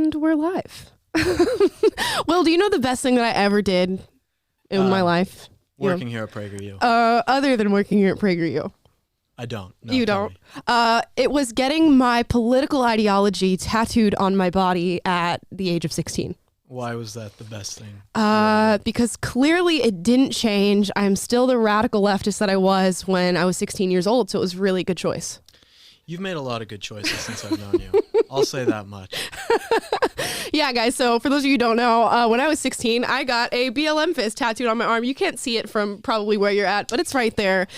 And we're live. Will, do you know the best thing that I ever did in my life? Working here at PragerU. Other than working here at PragerU. I don't. No, You don't? It was getting my political ideology tattooed on my body at the age of 16. Why was that the best thing? Because clearly it didn't change. I'm still the radical leftist that I was when I was 16 years old, so it was really a good choice. You've made a lot of good choices since I've known you. I'll say that much. Yeah, guys, so for those of you who don't know, when I was 16, I got a BLM fist tattooed on my arm. You can't see it from probably where you're at, but it's right there.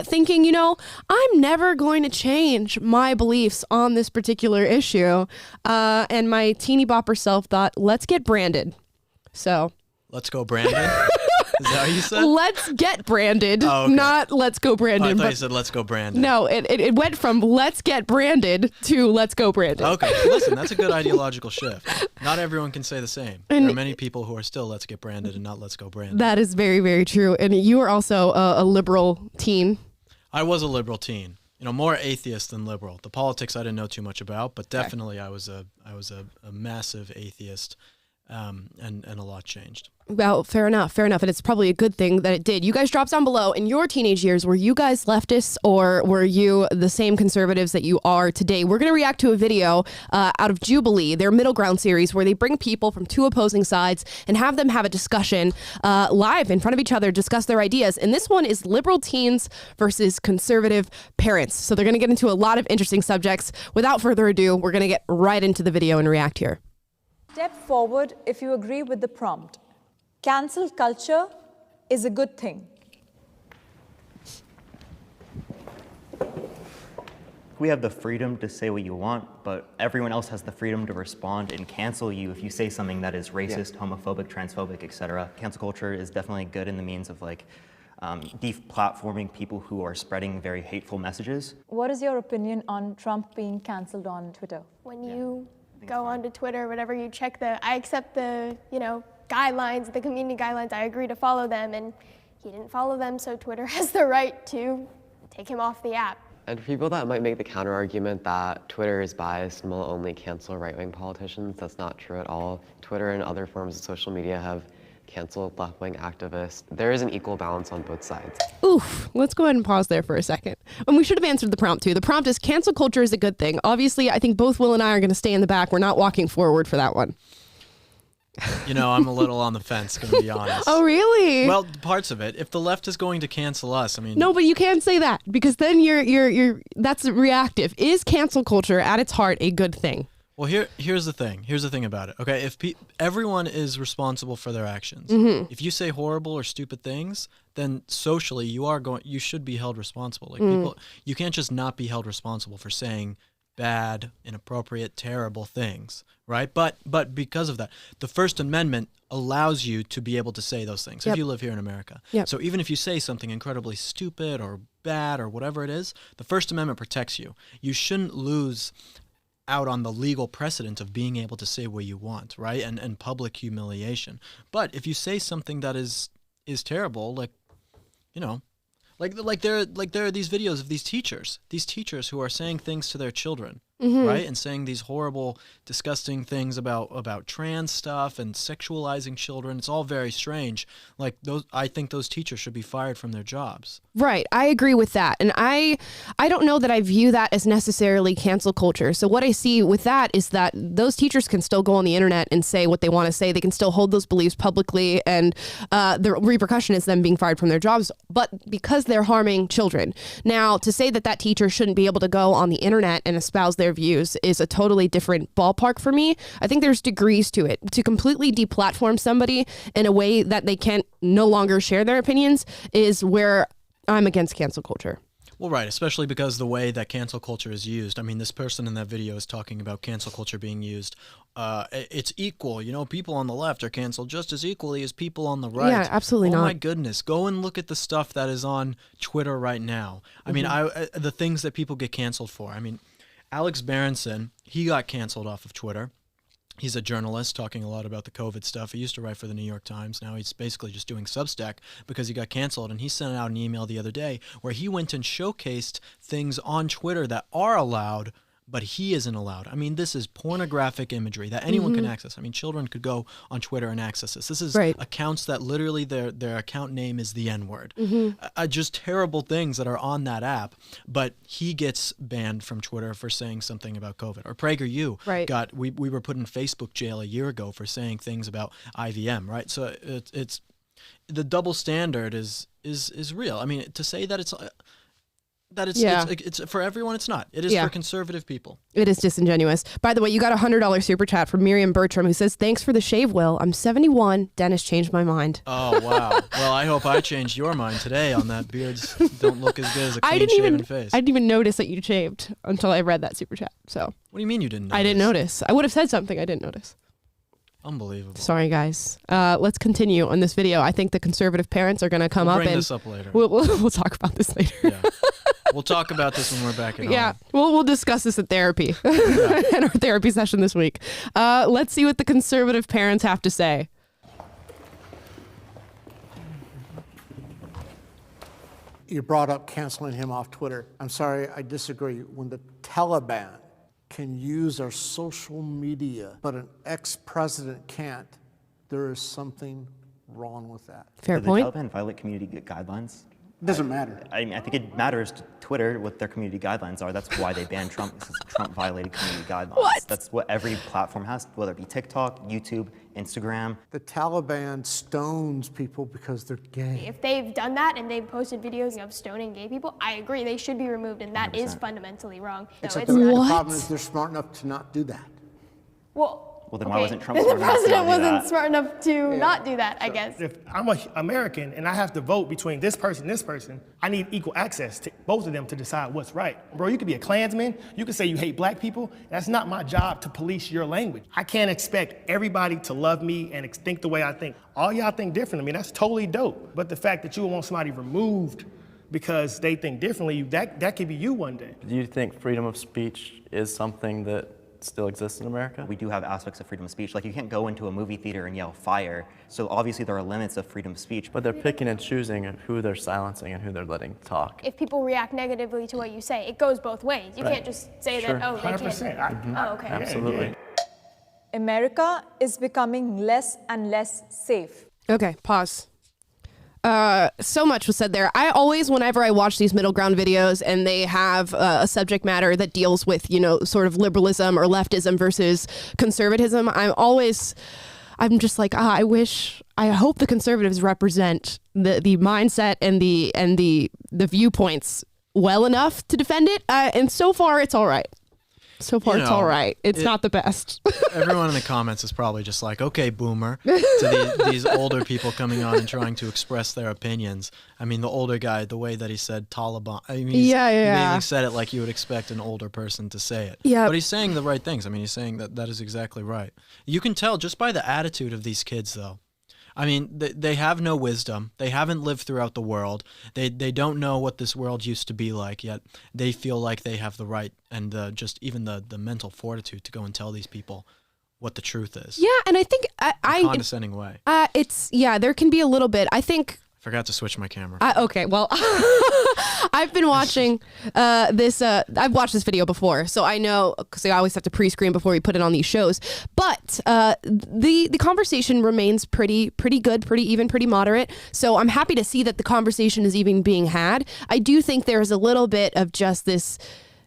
Thinking, I'm never going to change my beliefs on this particular issue. And my teeny bopper self thought, let's get branded. So. Let's go, Brandon. Is that what you said? Let's get branded, okay. Not let's go Brandon. I thought you said let's go Brandon. No, it went from let's get branded to let's go Brandon. Okay, listen, that's a good ideological shift. Not everyone can say the same. There are many people who are still let's get branded and not let's go Brandon. That is very, very true. And you are also a liberal teen. I was a liberal teen. More atheist than liberal. The politics I didn't know too much about, but definitely I was a massive atheist. And a lot changed. Well, fair enough. And it's probably a good thing that it did. You guys drop down below. In your teenage years, were you guys leftists or were you the same conservatives that you are today? We're going to react to a video out of Jubilee, their Middle Ground series, where they bring people from two opposing sides and have them have a discussion live in front of each other, discuss their ideas. And this one is liberal teens versus conservative parents. So they're going to get into a lot of interesting subjects. Without further ado, we're going to get right into the video and react here. Step forward if you agree with the prompt. Cancel culture is a good thing. We have the freedom to say what you want, but everyone else has the freedom to respond and cancel you if you say something that is racist, homophobic, transphobic, etc. Cancel culture is definitely good in the means of deplatforming people who are spreading very hateful messages. What is your opinion on Trump being canceled on Twitter? When you go onto Twitter, whatever, you check I accept the, guidelines, the community guidelines, I agree to follow them, and he didn't follow them, so Twitter has the right to take him off the app. And for people that might make the counter-argument that Twitter is biased and will only cancel right-wing politicians, that's not true at all. Twitter and other forms of social media have canceled left-wing activists. There is an equal balance on both sides. Oof, let's go ahead and pause there for a second. And we should have answered the prompt too. The prompt is cancel culture is a good thing. Obviously, I think both Will and I are going to stay in the back. We're not walking forward for that one. I'm a little on the fence, going to be honest. Oh, really? Well, parts of it. If the left is going to cancel us, No, but you can't say that because then you're that's reactive. Is cancel culture at its heart a good thing? Well, here's the thing. Here's the thing about it. Okay, if everyone is responsible for their actions. If you say horrible or stupid things, then socially you should be held responsible. People, you can't just not be held responsible for saying bad, inappropriate, terrible things, right? But because of that, the First Amendment allows you to be able to say those things if you live here in America. Yep. So even if you say something incredibly stupid or bad or whatever it is, the First Amendment protects you. You shouldn't lose out on the legal precedent of being able to say what you want, right? And public humiliation. But if you say something that is terrible, like there are these videos of these teachers who are saying things to their children, right? And saying these horrible, disgusting things about trans stuff and sexualizing children. It's all very strange. I think those teachers should be fired from their jobs. Right. I agree with that. And I don't know that I view that as necessarily cancel culture. So what I see with that is that those teachers can still go on the internet and say what they want to say. They can still hold those beliefs publicly, and the repercussion is them being fired from their jobs, but because they're harming children. Now, to say that teacher shouldn't be able to go on the internet and espouse their views is a totally different ballpark for me. I think there's degrees to it. To completely deplatform somebody in a way that they can no longer share their opinions is where I'm against cancel culture. Well, right, especially because the way that cancel culture is used. I mean, this person in that video is talking about cancel culture being used. It's equal. People on the left are canceled just as equally as people on the right. Yeah, absolutely not. Oh, my goodness. Go and look at the stuff that is on Twitter right now. I mean, the things that people get canceled for. I mean, Alex Berenson, he got canceled off of Twitter. He's a journalist talking a lot about the COVID stuff. He used to write for the New York Times. Now he's basically just doing Substack because he got canceled. And he sent out an email the other day where he went and showcased things on Twitter that are allowed but he isn't allowed. I mean, this is pornographic imagery that anyone can access. I mean, children could go on Twitter and access this. This is accounts that literally their account name is the N-word. Just terrible things that are on that app. But he gets banned from Twitter for saying something about COVID. Or PragerU we were put in Facebook jail a year ago for saying things about IVM, right? So it's the double standard is real. I mean, to say that it's for everyone, it's not. It is for conservative people. It is disingenuous. By the way, you got a $100 super chat from Miriam Bertram, who says, "Thanks for the shave, Will. I'm 71. Dennis changed my mind." Oh, wow. Well, I hope I changed your mind today on that beards don't look as good as a clean-shaven face. I didn't even notice that you shaved until I read that super chat. So. What do you mean you didn't notice? I didn't notice. I would have said something. I didn't notice. Unbelievable. Sorry, guys. Let's continue on this video. I think the conservative parents are going to come up and... bring this up later. We'll talk about this later. Yeah. We'll talk about this when we're back at home. Yeah, we'll discuss this at therapy in our therapy session this week. Let's see what the conservative parents have to say. You brought up canceling him off Twitter. I'm sorry, I disagree. When the Taliban can use our social media, but an ex-president can't, there is something wrong with that. Fair Did point. the Taliban violate community guidelines? It doesn't matter. I mean, I think it matters to Twitter what their community guidelines are. That's why they banned Trump, because Trump violated community guidelines. What? That's what every platform has, whether it be TikTok, YouTube, Instagram. The Taliban stones people because they're gay. If they've done that and they've posted videos of stoning gay people, I agree, they should be removed, and that is fundamentally wrong. So Except it's the not. problem is they're smart enough to not do that. Well, then why wasn't Trump then smart the enough to president not do wasn't that? smart enough to not do that, I guess. If I'm an American and I have to vote between this person, I need equal access to both of them to decide what's right. Bro, you could be a Klansman, you could say you hate black people. That's not my job to police your language. I can't expect everybody to love me and think the way I think. All y'all think different. I mean, that's totally dope. But the fact that you want somebody removed because they think differently, that could be you one day. Do you think freedom of speech is something that still exists in America? We do have aspects of freedom of speech. Like, you can't go into a movie theater and yell fire. So obviously there are limits of freedom of speech. But they're picking and choosing who they're silencing and who they're letting talk. If people react negatively to what you say, it goes both ways. You can't just say that, oh, they 100%. can't. Oh, okay. Absolutely. America is becoming less and less safe. Okay, pause. So much was said there. I always, whenever I watch these middle ground videos and they have a subject matter that deals with, sort of liberalism or leftism versus conservatism, I'm just like, I hope the conservatives represent the mindset and the viewpoints well enough to defend it. And so far, it's all right. It's all right. It's not the best. Everyone in the comments is probably just like, okay, boomer, to these older people coming on and trying to express their opinions. I mean, the older guy, the way that he said Taliban, he basically said it like you would expect an older person to say it. Yeah. But he's saying the right things. I mean, he's saying that is exactly right. You can tell just by the attitude of these kids, though. I mean, they have no wisdom. They haven't lived throughout the world. They don't know what this world used to be like, yet they feel like they have the right and just even the mental fortitude to go and tell these people what the truth is. Yeah, and I think in a condescending way. There can be a little bit. I think Forgot to switch my camera. Okay, well, I've been watching this. I've watched this video before, so I know, because I always have to pre-screen before we put it on these shows. But the conversation remains pretty good, pretty even, pretty moderate. So I'm happy to see that the conversation is even being had. I do think there's a little bit of just this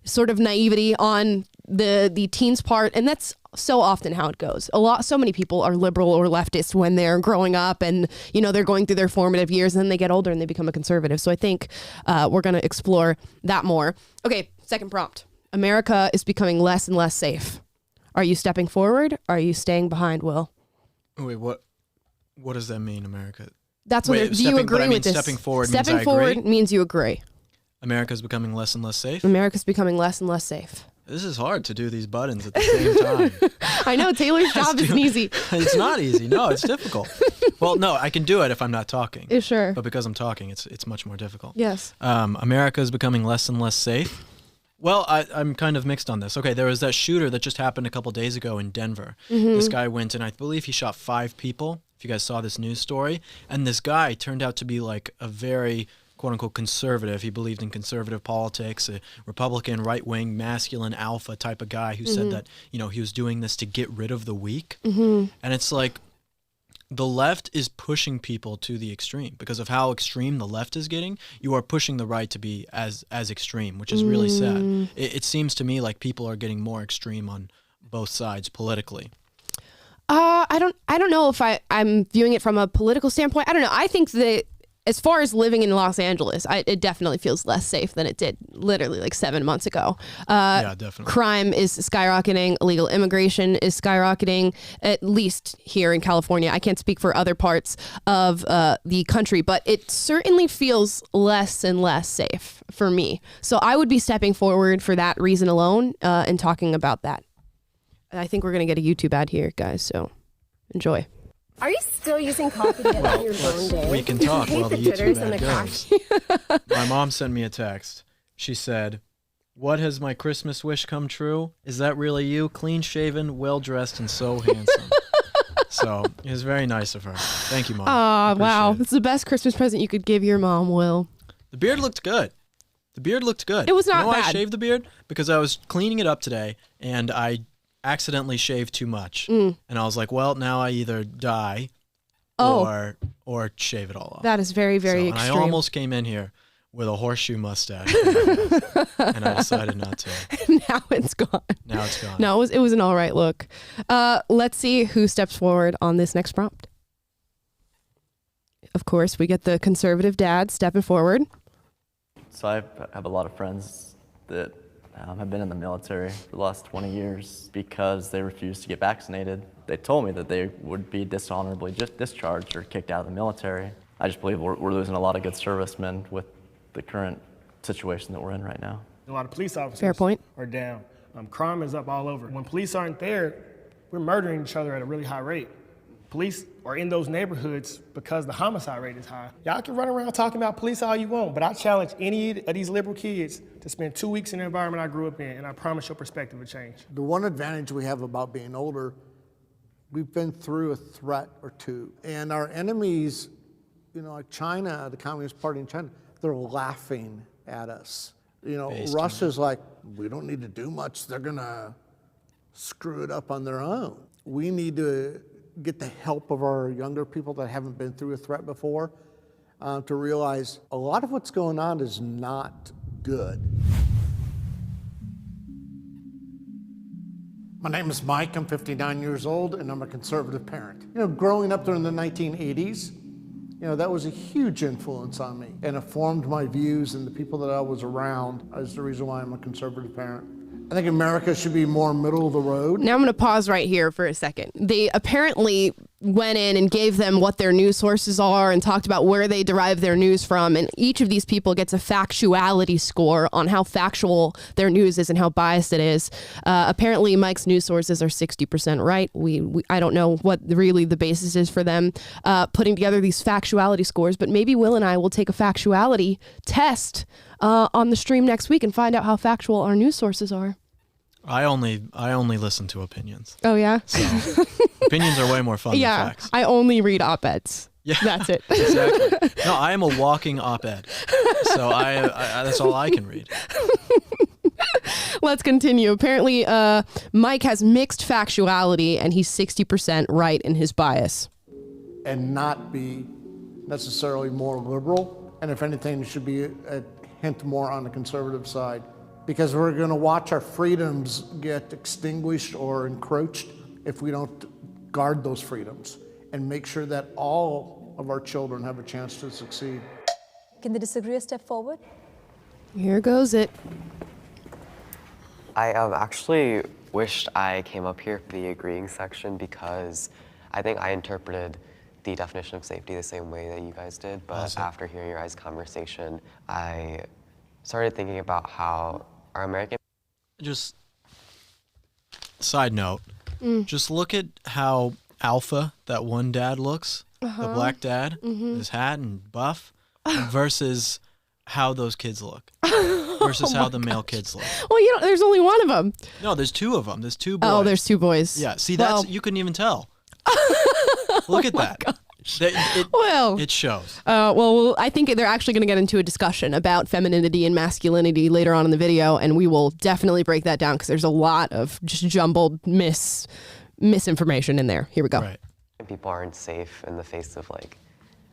sort of naivety on the teens' part, and that's so often how it goes. So many people are liberal or leftist when they're growing up, and they're going through their formative years, and then they get older and they become a conservative. So I think we're going to explore that more. Okay, second prompt. America is becoming less and less safe. Are you stepping forward? Are you staying behind, Will? Wait, what does that mean, America? That's what. Do you agree with this? Stepping forward stepping means forward I agree? means you agree. America's becoming less and less safe? America's becoming less and less safe. This is hard to do these buttons at the same time. I know, Taylor's job isn't easy. It's not easy. No, it's difficult. Well, no, I can do it if I'm not talking. Yeah, sure. But because I'm talking, it's much more difficult. Yes. America is becoming less and less safe. Well, I'm kind of mixed on this. Okay, there was that shooter that just happened a couple days ago in Denver. Mm-hmm. This guy went and I believe he shot 5 people, if you guys saw this news story. And this guy turned out to be like a very quote unquote conservative. He believed in conservative politics, a Republican, right wing, masculine, alpha type of guy who said that, you know, he was doing this to get rid of the weak. And it's like the left is pushing people to the extreme because of how extreme the left is getting. You are pushing the right to be as extreme, which is really sad. It seems to me like people are getting more extreme on both sides politically. I don't know if I'm viewing it from a political standpoint. I don't know. I think that as far as living in Los Angeles, it definitely feels less safe than it did literally like 7 months ago. Yeah, definitely. Crime is skyrocketing. Illegal immigration is skyrocketing, at least here in California. I can't speak for other parts of the country, but it certainly feels less and less safe for me. So I would be stepping forward for that reason alone and talking about that. I think we're going to get a YouTube ad here, guys, so enjoy. Are you still using coffee to get on your bone day? We can talk while the YouTube ad goes. My mom sent me a text. She said, "What has my Christmas wish come true? Is that really you? Clean shaven, well dressed, and so handsome." So it was very nice of her. Thank you, Mom. Oh, wow. It's the best Christmas present you could give your mom, Will. The beard looked good. It was not bad. I shaved the beard? Because I was cleaning it up today, and I accidentally shaved too much. And I was like, well, now I either die or shave it all off. That is very, very extreme. I almost came in here with a horseshoe mustache. And I decided not to. Now it's gone. No, it was an all right look. Let's see who steps forward on this next prompt. Of course, we get the conservative dad stepping forward. So I have a lot of friends that have been in the military for the last 20 years because they refused to get vaccinated. They told me that they would be dishonorably discharged or kicked out of the military. I just believe we're losing a lot of good servicemen with the current situation that we're in right now. A lot of police officers Fair point. are down. Crime is up all over. When police aren't there, we're murdering each other at a really high rate. Police are in those neighborhoods because the homicide rate is high. Y'all can run around talking about police all you want, but I challenge any of these liberal kids to spend 2 weeks in the environment I grew up in, and I promise your perspective will change. The one advantage we have about being older, we've been through a threat or two. And our enemies, you know, like China, the Communist Party in China, they're laughing at us. You know, Russia's like, we don't need to do much. They're gonna screw it up on their own. We need to get the help of our younger people that haven't been through a threat before to realize a lot of what's going on is not good. My name is Mike, I'm 59 years old, and I'm a conservative parent. You know, growing up during the 1980s, you know, that was a huge influence on me, and it formed my views, and the people that I was around is the reason why I'm a conservative parent. I think America should be more middle of the road. Now I'm going to pause right here for a second. They apparently went in and gave them what their news sources are and talked about where they derive their news from. And each of these people gets a factuality score on how factual their news is and how biased it is. Apparently Mike's news sources are 60% right. I don't know what really the basis is for them putting together these factuality scores, but maybe Will and I will take a factuality test on the stream next week and find out how factual our news sources are. I only listen to opinions. Oh yeah. So opinions are way more fun than facts. I only read op-eds. Yeah, that's it. Exactly. No, I am a walking op-ed. So I that's all I can read. Let's continue. Apparently, Mike has mixed factuality, and he's 60% right in his bias. And not be necessarily more liberal, and if anything, it should be a hint more on the conservative side. Because we're going to watch our freedoms get extinguished or encroached if we don't guard those freedoms and make sure that all of our children have a chance to succeed. Can the disagreeer step forward? Here goes it. I actually wished I came up here for the agreeing section because I think I interpreted the definition of safety the same way that you guys did, but after hearing your guys' conversation, I started thinking about how our American... Just side note, just look at how alpha that one dad looks, the black dad, his hat and buff, versus how those kids look, versus how the male kids look. Well, you know, there's only one of them. No, there's two of them. There's two boys. Oh, there's two boys. Yeah, see, that's you couldn't even tell. Look at that. Gosh. It shows. Well, I think they're actually going to get into a discussion about femininity and masculinity later on in the video, and we will definitely break that down because there's a lot of just jumbled misinformation in there. Here we go. Right. People aren't safe in the face of like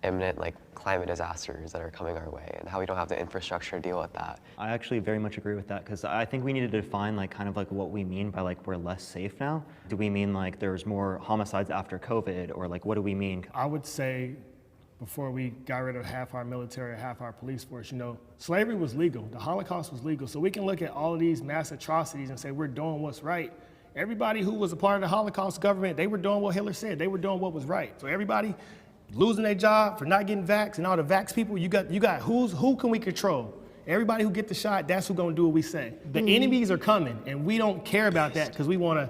imminent like climate disasters that are coming our way, and how we don't have the infrastructure to deal with that. I actually very much agree with that, because I think we need to define like kind of like what we mean by like we're less safe now. Do we mean like there's more homicides after COVID, or like what do we mean? I would say before we got rid of half our military, half our police force, you know, slavery was legal, the Holocaust was legal, so we can look at all of these mass atrocities and say we're doing what's right. Everybody who was a part of the Holocaust government, they were doing what Hitler said, they were doing what was right. So everybody losing their job for not getting vaxxed, and all the vax people, you got who can we control? Everybody who get the shot, that's who's gonna do what we say. The enemies are coming, and we don't care about that because we wanna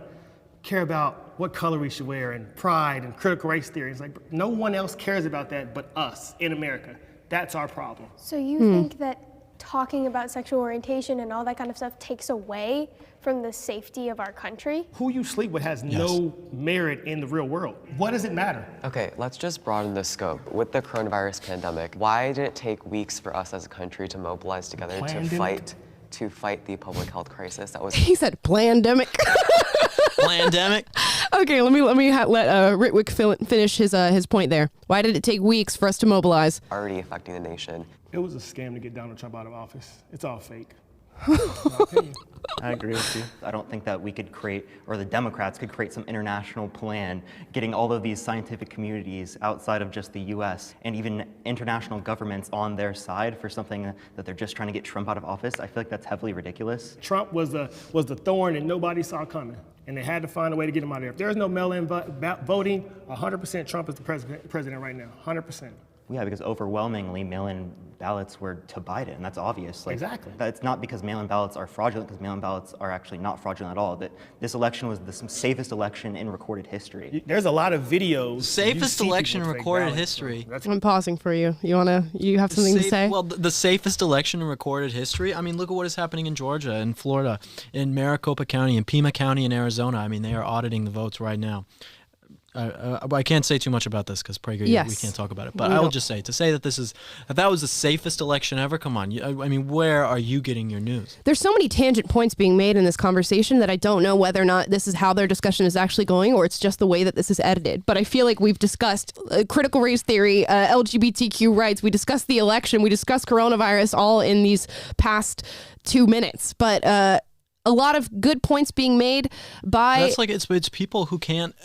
care about what color we should wear and pride and critical race theory. It's like no one else cares about that but us in America. That's our problem. So you think that talking about sexual orientation and all that kind of stuff takes away from the safety of our country? Who you sleep with has no merit in the real world. What does it matter? Okay, let's just broaden the scope. With the coronavirus pandemic, why did it take weeks for us as a country to mobilize together to fight the public health crisis that was? He said plandemic. Plandemic. Okay, let me let Ritwick finish his point there. Why did it take weeks for us to mobilize? Already affecting the nation. It was a scam to get Donald Trump out of office. It's all fake. I agree with you. I don't think that we could create, or the Democrats could create some international plan, getting all of these scientific communities outside of just the US and even international governments on their side for something that they're just trying to get Trump out of office. I feel like that's heavily ridiculous. Trump was the thorn that nobody saw coming, and they had to find a way to get him out of there. If there's no mail-in voting, 100% Trump is the president right now, 100%. Yeah, because overwhelmingly mail-in ballots were to Biden, and that's obvious. Like, exactly. It's not because mail-in ballots are fraudulent, because mail-in ballots are actually not fraudulent at all. That this election was the safest election in recorded history. There's a lot of videos. Safest election in recorded history. So I'm pausing for you. You have something to say? Well, the safest election in recorded history. I mean, look at what is happening in Georgia, in Florida, in Maricopa County, in Pima County, in Arizona. I mean, they are auditing the votes right now. I can't say too much about this because Prager, we can't talk about it. But I will just say, to say that that was the safest election ever, come on. I mean, where are you getting your news? There's so many tangent points being made in this conversation that I don't know whether or not this is how their discussion is actually going, or it's just the way that this is edited. But I feel like we've discussed critical race theory, LGBTQ rights, we discussed the election, we discussed coronavirus all in these past 2 minutes. But a lot of good points being made by... That's like, it's people who can't...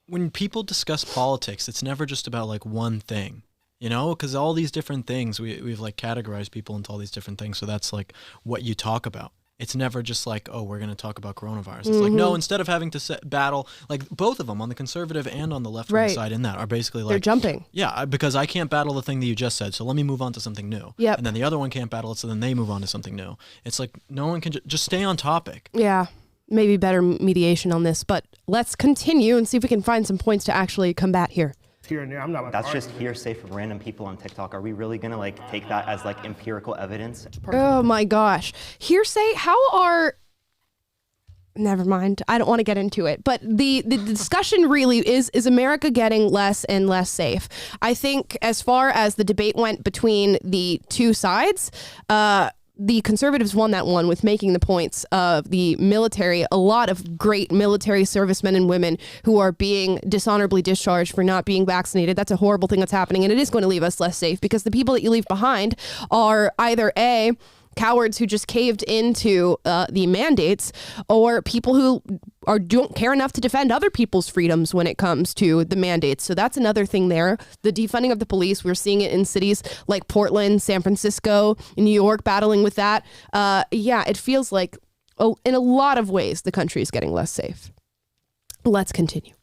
when people discuss politics, it's never just about like one thing, you know, because all these different things, we've like categorized people into all these different things. So that's like what you talk about. It's never just like, oh, we're going to talk about coronavirus. It's like, no, instead of having to battle, like both of them on the conservative and on the left-wing side in that are basically like... They're jumping. Yeah, because I can't battle the thing that you just said, so let me move on to something new. Yep. And then the other one can't battle it, so then they move on to something new. It's like, no one can just stay on topic. Yeah, maybe better mediation on this, but let's continue and see if we can find some points to actually combat here. Here and there, I'm not. That's just hearsay from random people on TikTok. Are we really gonna like take that as like empirical evidence? Oh my gosh, hearsay? Never mind. I don't want to get into it. But the discussion really is America getting less and less safe? I think as far as the debate went between the two sides, the conservatives won that one with making the points of the military, a lot of great military servicemen and women who are being dishonorably discharged for not being vaccinated. That's a horrible thing that's happening, and it is going to leave us less safe because the people that you leave behind are either A, cowards who just caved into the mandates, or people who don't care enough to defend other people's freedoms when it comes to the mandates. So that's another thing there. The defunding of the police, we're seeing it in cities like Portland, San Francisco, New York, battling with that. It feels like in a lot of ways the country is getting less safe. Let's continue.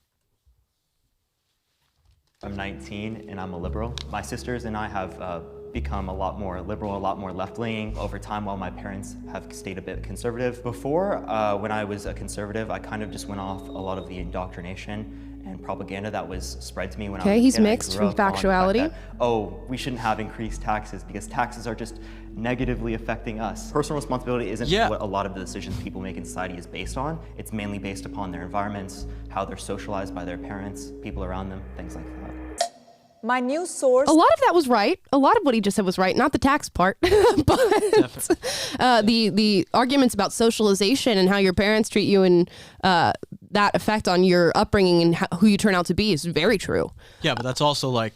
I'm 19 and I'm a liberal. My sisters and I have become a lot more liberal, a lot more left-leaning over time, while my parents have stayed a bit conservative. Before, when I was a conservative, I kind of just went off a lot of the indoctrination and propaganda that was spread to me when I was a kid. He's mixed from Factuality. We shouldn't have increased taxes because taxes are just negatively affecting us. Personal responsibility isn't what a lot of the decisions people make in society is based on. It's mainly based upon their environments, how they're socialized by their parents, people around them, things like that. My news source. A lot of that was right. A lot of what he just said was right, not the tax part, but the arguments about socialization and how your parents treat you and that effect on your upbringing and who you turn out to be is very true. Yeah, but that's also like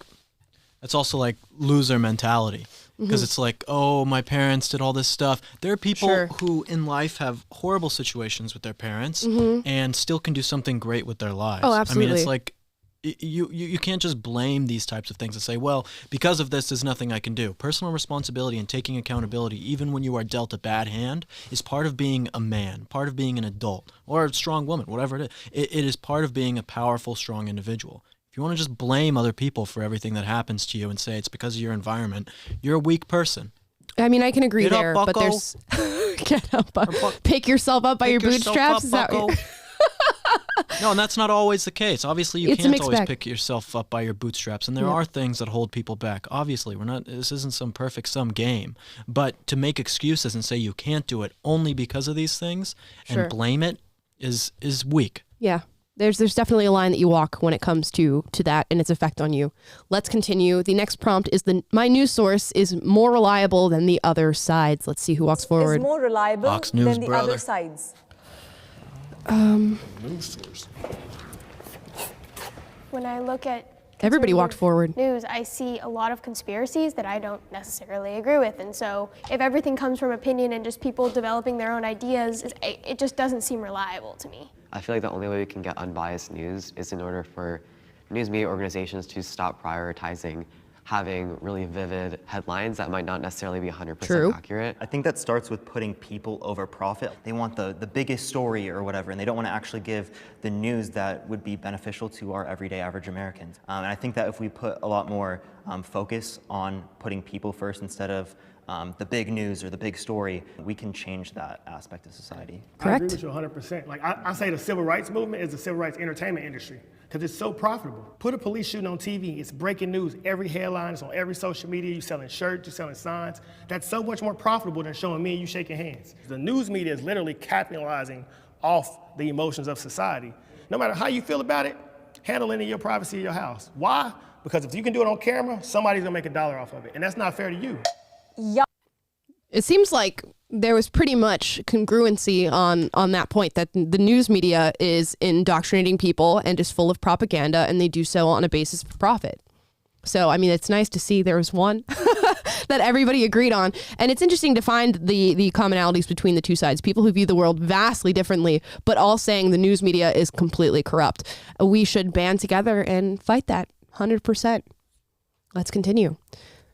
loser mentality. Because it's like, oh, my parents did all this stuff. There are people who in life have horrible situations with their parents and still can do something great with their lives. Oh, absolutely. I mean, it's like you can't just blame these types of things and say, well, because of this, there's nothing I can do. Personal responsibility and taking accountability, even when you are dealt a bad hand, is part of being a man, part of being an adult, or a strong woman, whatever it is. It is part of being a powerful, strong individual. If you want to just blame other people for everything that happens to you and say it's because of your environment, you're a weak person. I mean, I can agree Get there, up, but bucko. there's get up, pick yourself up by your bootstraps. Is that what No, and that's not always the case. Obviously, you It's a can't mixed always bag. pick yourself up by your bootstraps, and there are things that hold people back. Obviously, this isn't some perfect sum game, but to make excuses and say you can't do it only because of these things and blame it is weak. Yeah. There's definitely a line that you walk when it comes to that and its effect on you. Let's continue. The next prompt is my news source is more reliable than the other sides. Let's see who walks forward. Is more reliable Fox News, than the brother. other sides. News source. When I look at Everybody walked conservative forward. news, I see a lot of conspiracies that I don't necessarily agree with. And so if everything comes from opinion and just people developing their own ideas, it just doesn't seem reliable to me. I feel like the only way we can get unbiased news is in order for news media organizations to stop prioritizing having really vivid headlines that might not necessarily be 100% accurate. I think that starts with putting people over profit. They want the biggest story or whatever, and they don't want to actually give the news that would be beneficial to our everyday average Americans. And I think that if we put a lot more focus on putting people first instead of the big news or the big story, we can change that aspect of society. Correct. I agree with you 100%. Like I say the civil rights movement is the civil rights entertainment industry because it's so profitable. Put a police shooting on TV, it's breaking news. Every headline is on every social media. You're selling shirts, you're selling signs. That's so much more profitable than showing me and you shaking hands. The news media is literally capitalizing off the emotions of society. No matter how you feel about it, handle it in your privacy of your house. Why? Because if you can do it on camera, somebody's gonna make $1 off of it, and that's not fair to you. It seems like there was pretty much congruency on that point, that the news media is indoctrinating people and is full of propaganda, and they do so on a basis of profit. So, I mean, it's nice to see there was one that everybody agreed on. And it's interesting to find the commonalities between the two sides, people who view the world vastly differently, but all saying the news media is completely corrupt. We should band together and fight that 100%. Let's continue.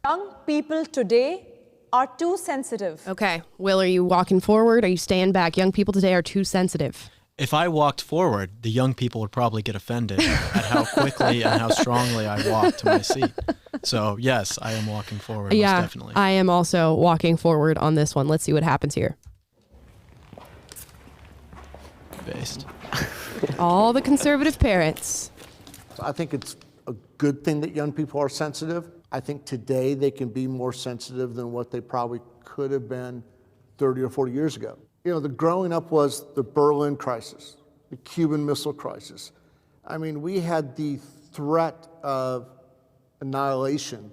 Young people today are too sensitive. Okay. Will, are you walking forward? Are you staying back? Young people today are too sensitive. If I walked forward, the young people would probably get offended at how quickly and how strongly I walked to my seat. So, yes, I am walking forward, most definitely. I am also walking forward on this one. Let's see what happens here. Based. All the conservative parents. I think it's a good thing that young people are sensitive. I think today they can be more sensitive than what they probably could have been 30 or 40 years ago. You know, the growing up was the Berlin crisis, the Cuban Missile Crisis. I mean, we had the threat of annihilation,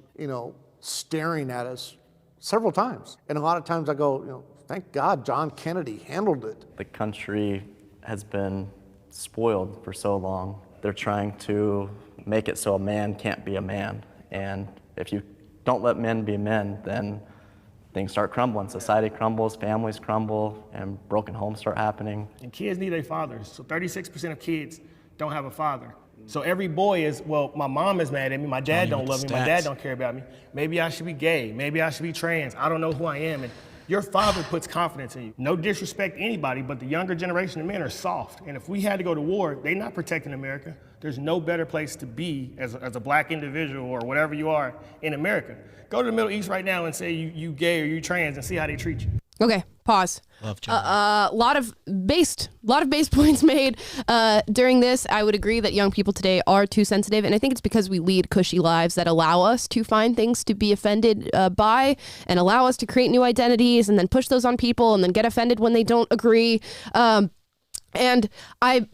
staring at us several times. And a lot of times I go, thank God John Kennedy handled it. The country has been spoiled for so long. They're trying to make it so a man can't be a man. And if you don't let men be men, then things start crumbling. Society crumbles, families crumble, and broken homes start happening. And kids need their fathers. So 36% of kids don't have a father. So every boy is, well, my mom is mad at me, my dad don't love me, my dad don't care about me. Maybe I should be gay, maybe I should be trans, I don't know who I am. And your father puts confidence in you. No disrespect to anybody, but the younger generation of men are soft. And if we had to go to war, they're not protecting America. There's no better place to be as a black individual or whatever you are in America. Go to the Middle East right now and say you gay or you trans and see how they treat you. Okay, pause. Love John. A lot of base points made during this. I would agree that young people today are too sensitive, and I think it's because we lead cushy lives that allow us to find things to be offended by and allow us to create new identities and then push those on people and then get offended when they don't agree. And I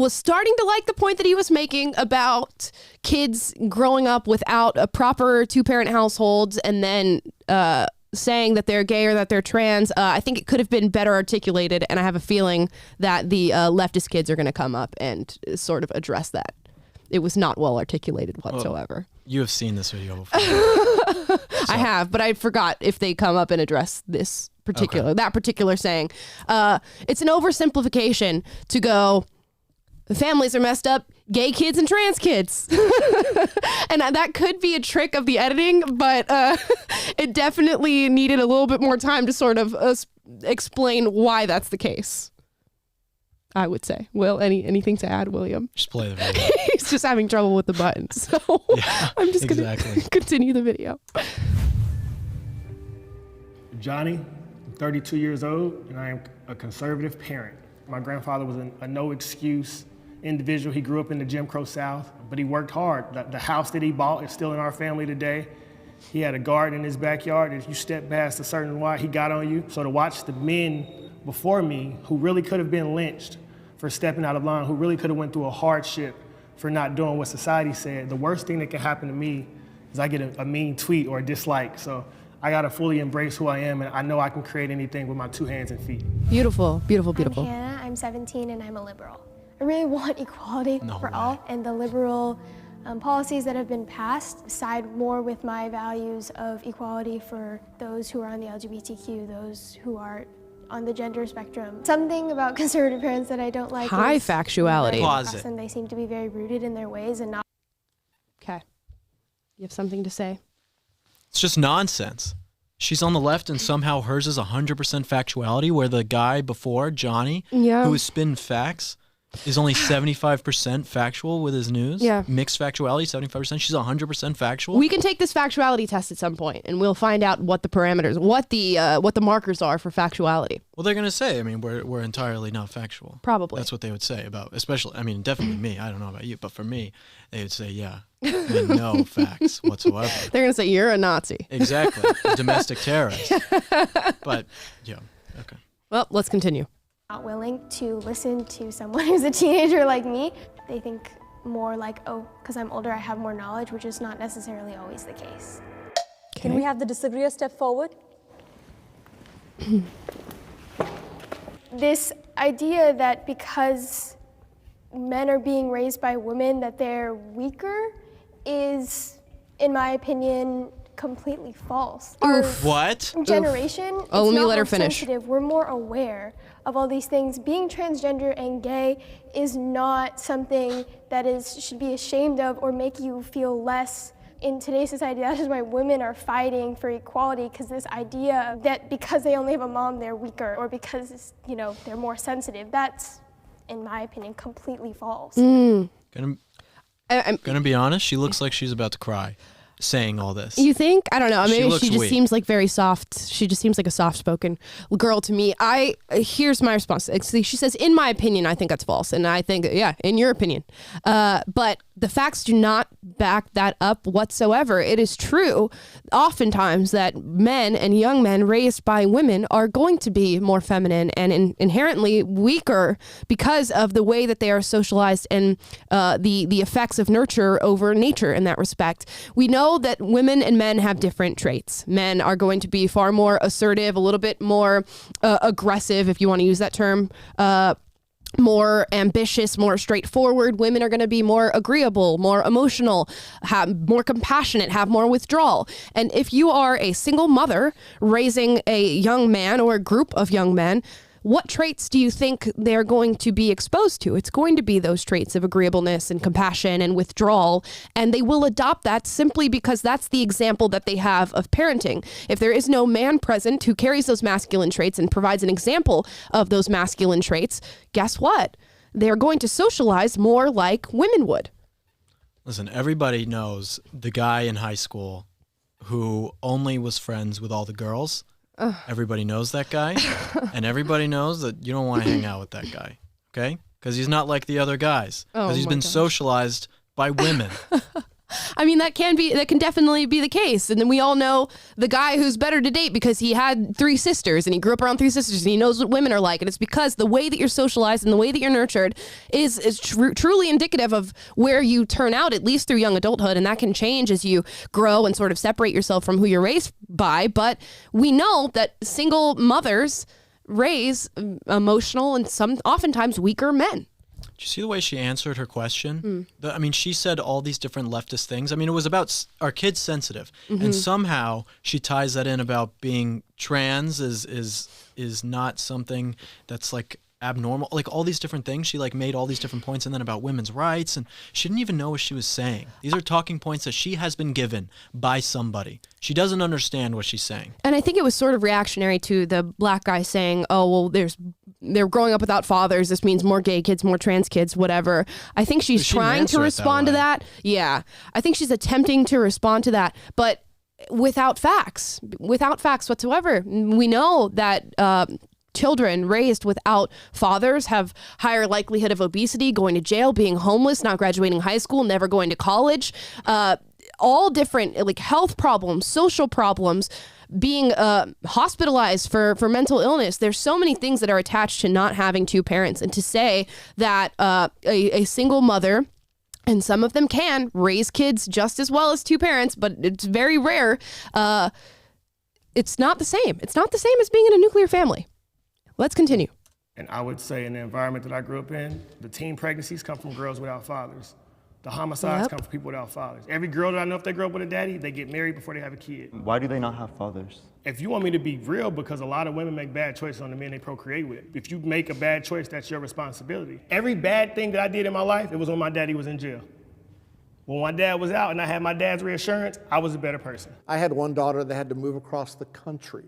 was starting to like the point that he was making about kids growing up without a proper two-parent households and then saying that they're gay or that they're trans. I think it could have been better articulated, and I have a feeling that the leftist kids are going to come up and sort of address that. It was not well articulated whatsoever. You have seen this video before. I have, but I forgot if they come up and address that particular saying. It's an oversimplification to go, families are messed up, gay kids and trans kids. And that could be a trick of the editing, but it definitely needed a little bit more time to sort of explain why that's the case, I would say. Will, anything to add, William? Just play the video. He's just having trouble with the buttons. So Yeah, I'm just going to continue the video. Johnny, I'm 32 years old, and I am a conservative parent. My grandfather was a no-excuse individual. He grew up in the Jim Crow South, but he worked hard. The house that he bought is still in our family today. He had a garden in his backyard. If you step past a certain wire, he got on you. So to watch the men before me who really could have been lynched for stepping out of line, who really could have went through a hardship for not doing what society said, the worst thing that can happen to me is I get a mean tweet or a dislike. So I gotta fully embrace who I am, and I know I can create anything with my 2 hands and feet. Beautiful, beautiful, beautiful. I'm Hannah, I'm 17, and I'm a liberal. I really want equality for all, and the liberal policies that have been passed side more with my values of equality for those who are on the LGBTQ, those who are on the gender spectrum. Something about conservative parents that I don't like High is factuality. Pause it. and they seem to be very rooted in their ways and not. Okay. You have something to say? It's just nonsense. She's on the left and somehow hers is 100% factuality, where the guy before, Johnny, who was spinning facts, is only 75% factual with his news. Yeah. Mixed factuality, 75%. She's 100% factual. We can take this factuality test at some point, and we'll find out what the parameters, what the markers are for factuality. Well, they're going to say, I mean, we're entirely not factual. Probably. That's what they would say about, especially, I mean, definitely me. I don't know about you, but for me, they would say, yeah, and no facts whatsoever. They're going to say, you're a Nazi. Exactly. A domestic terrorist. But, yeah, okay. Well, let's continue. Not willing to listen to someone who's a teenager like me. They think more like, oh, because I'm older, I have more knowledge, which is not necessarily always the case. Can we have the disagreeer step forward? This idea that because men are being raised by women that they're weaker is, in my opinion, completely false. Our What? generation, Oh, let me not let her more finish. sensitive. We're more aware of all these things. Being transgender and gay is not something that should be ashamed of or make you feel less. In today's society, that is why women are fighting for equality, because this idea that because they only have a mom, they're weaker, or because, they're more sensitive, that's, in my opinion, completely false. I'm gonna be honest, she looks like she's about to cry saying all this. You think? I don't know. Maybe looks she just weak. seems like very soft. She just seems like a soft-spoken girl to me. Here's my response. She says, in my opinion, I think that's false. And I think, yeah, in your opinion. But the facts do not back that up whatsoever. It is true oftentimes that men and young men raised by women are going to be more feminine and inherently weaker because of the way that they are socialized and the effects of nurture over nature in that respect. We know that women and men have different traits. Men are going to be far more assertive, a little bit more aggressive, if you want to use that term, more ambitious, more straightforward. Women are going to be more agreeable, more emotional, have more compassionate, have more withdrawal. And if you are a single mother raising a young man or a group of young men, what traits do you think they're going to be exposed to? It's going to be those traits of agreeableness and compassion and withdrawal, and they will adopt that simply because that's the example that they have of parenting. If there is no man present who carries those masculine traits and provides an example of those masculine traits, guess what? They're going to socialize more like women would. Listen, everybody knows the guy in high school who only was friends with all the girls. Everybody knows that guy, and everybody knows that you don't want to hang out with that guy, okay? Because he's not like the other guys, because he's been socialized by women. I mean, that can definitely be the case. And then we all know the guy who's better to date because he had 3 sisters and he grew up around 3 sisters and he knows what women are like. And it's because the way that you're socialized and the way that you're nurtured is truly indicative of where you turn out, at least through young adulthood. And that can change as you grow and sort of separate yourself from who you're raised by. But we know that single mothers raise emotional and oftentimes weaker men. Did you see the way she answered her question? I mean, she said all these different leftist things. I mean, it was about are kids sensitive? And somehow she ties that in about being trans is not something that's like abnormal. Like all these different things. She like made all these different points, and then about women's rights, and she didn't even know what she was saying. These are talking points that she has been given by somebody. She doesn't understand what she's saying. And I think it was sort of reactionary to the black guy saying, oh, well, they're growing up without fathers. This means more gay kids, more trans kids, whatever. I think she's trying to respond to that. Yeah. I think she's attempting to respond to that, but without facts whatsoever. We know that children raised without fathers have higher likelihood of obesity, going to jail, being homeless, not graduating high school, never going to college, all different like health problems, social problems, being hospitalized for mental illness. There's so many things that are attached to not having 2 parents. And to say that a single mother, and some of them can raise kids just as well as 2 parents, but it's very rare. It's not the same. It's not the same as being in a nuclear family. Let's continue. And I would say in the environment that I grew up in, the teen pregnancies come from girls without fathers. The homicides come from people without fathers. Every girl that I know, if they grow up with a daddy, they get married before they have a kid. Why do they not have fathers? If you want me to be real, because a lot of women make bad choices on the men they procreate with. If you make a bad choice, that's your responsibility. Every bad thing that I did in my life, it was when my daddy was in jail. When my dad was out and I had my dad's reassurance, I was a better person. I had one daughter that had to move across the country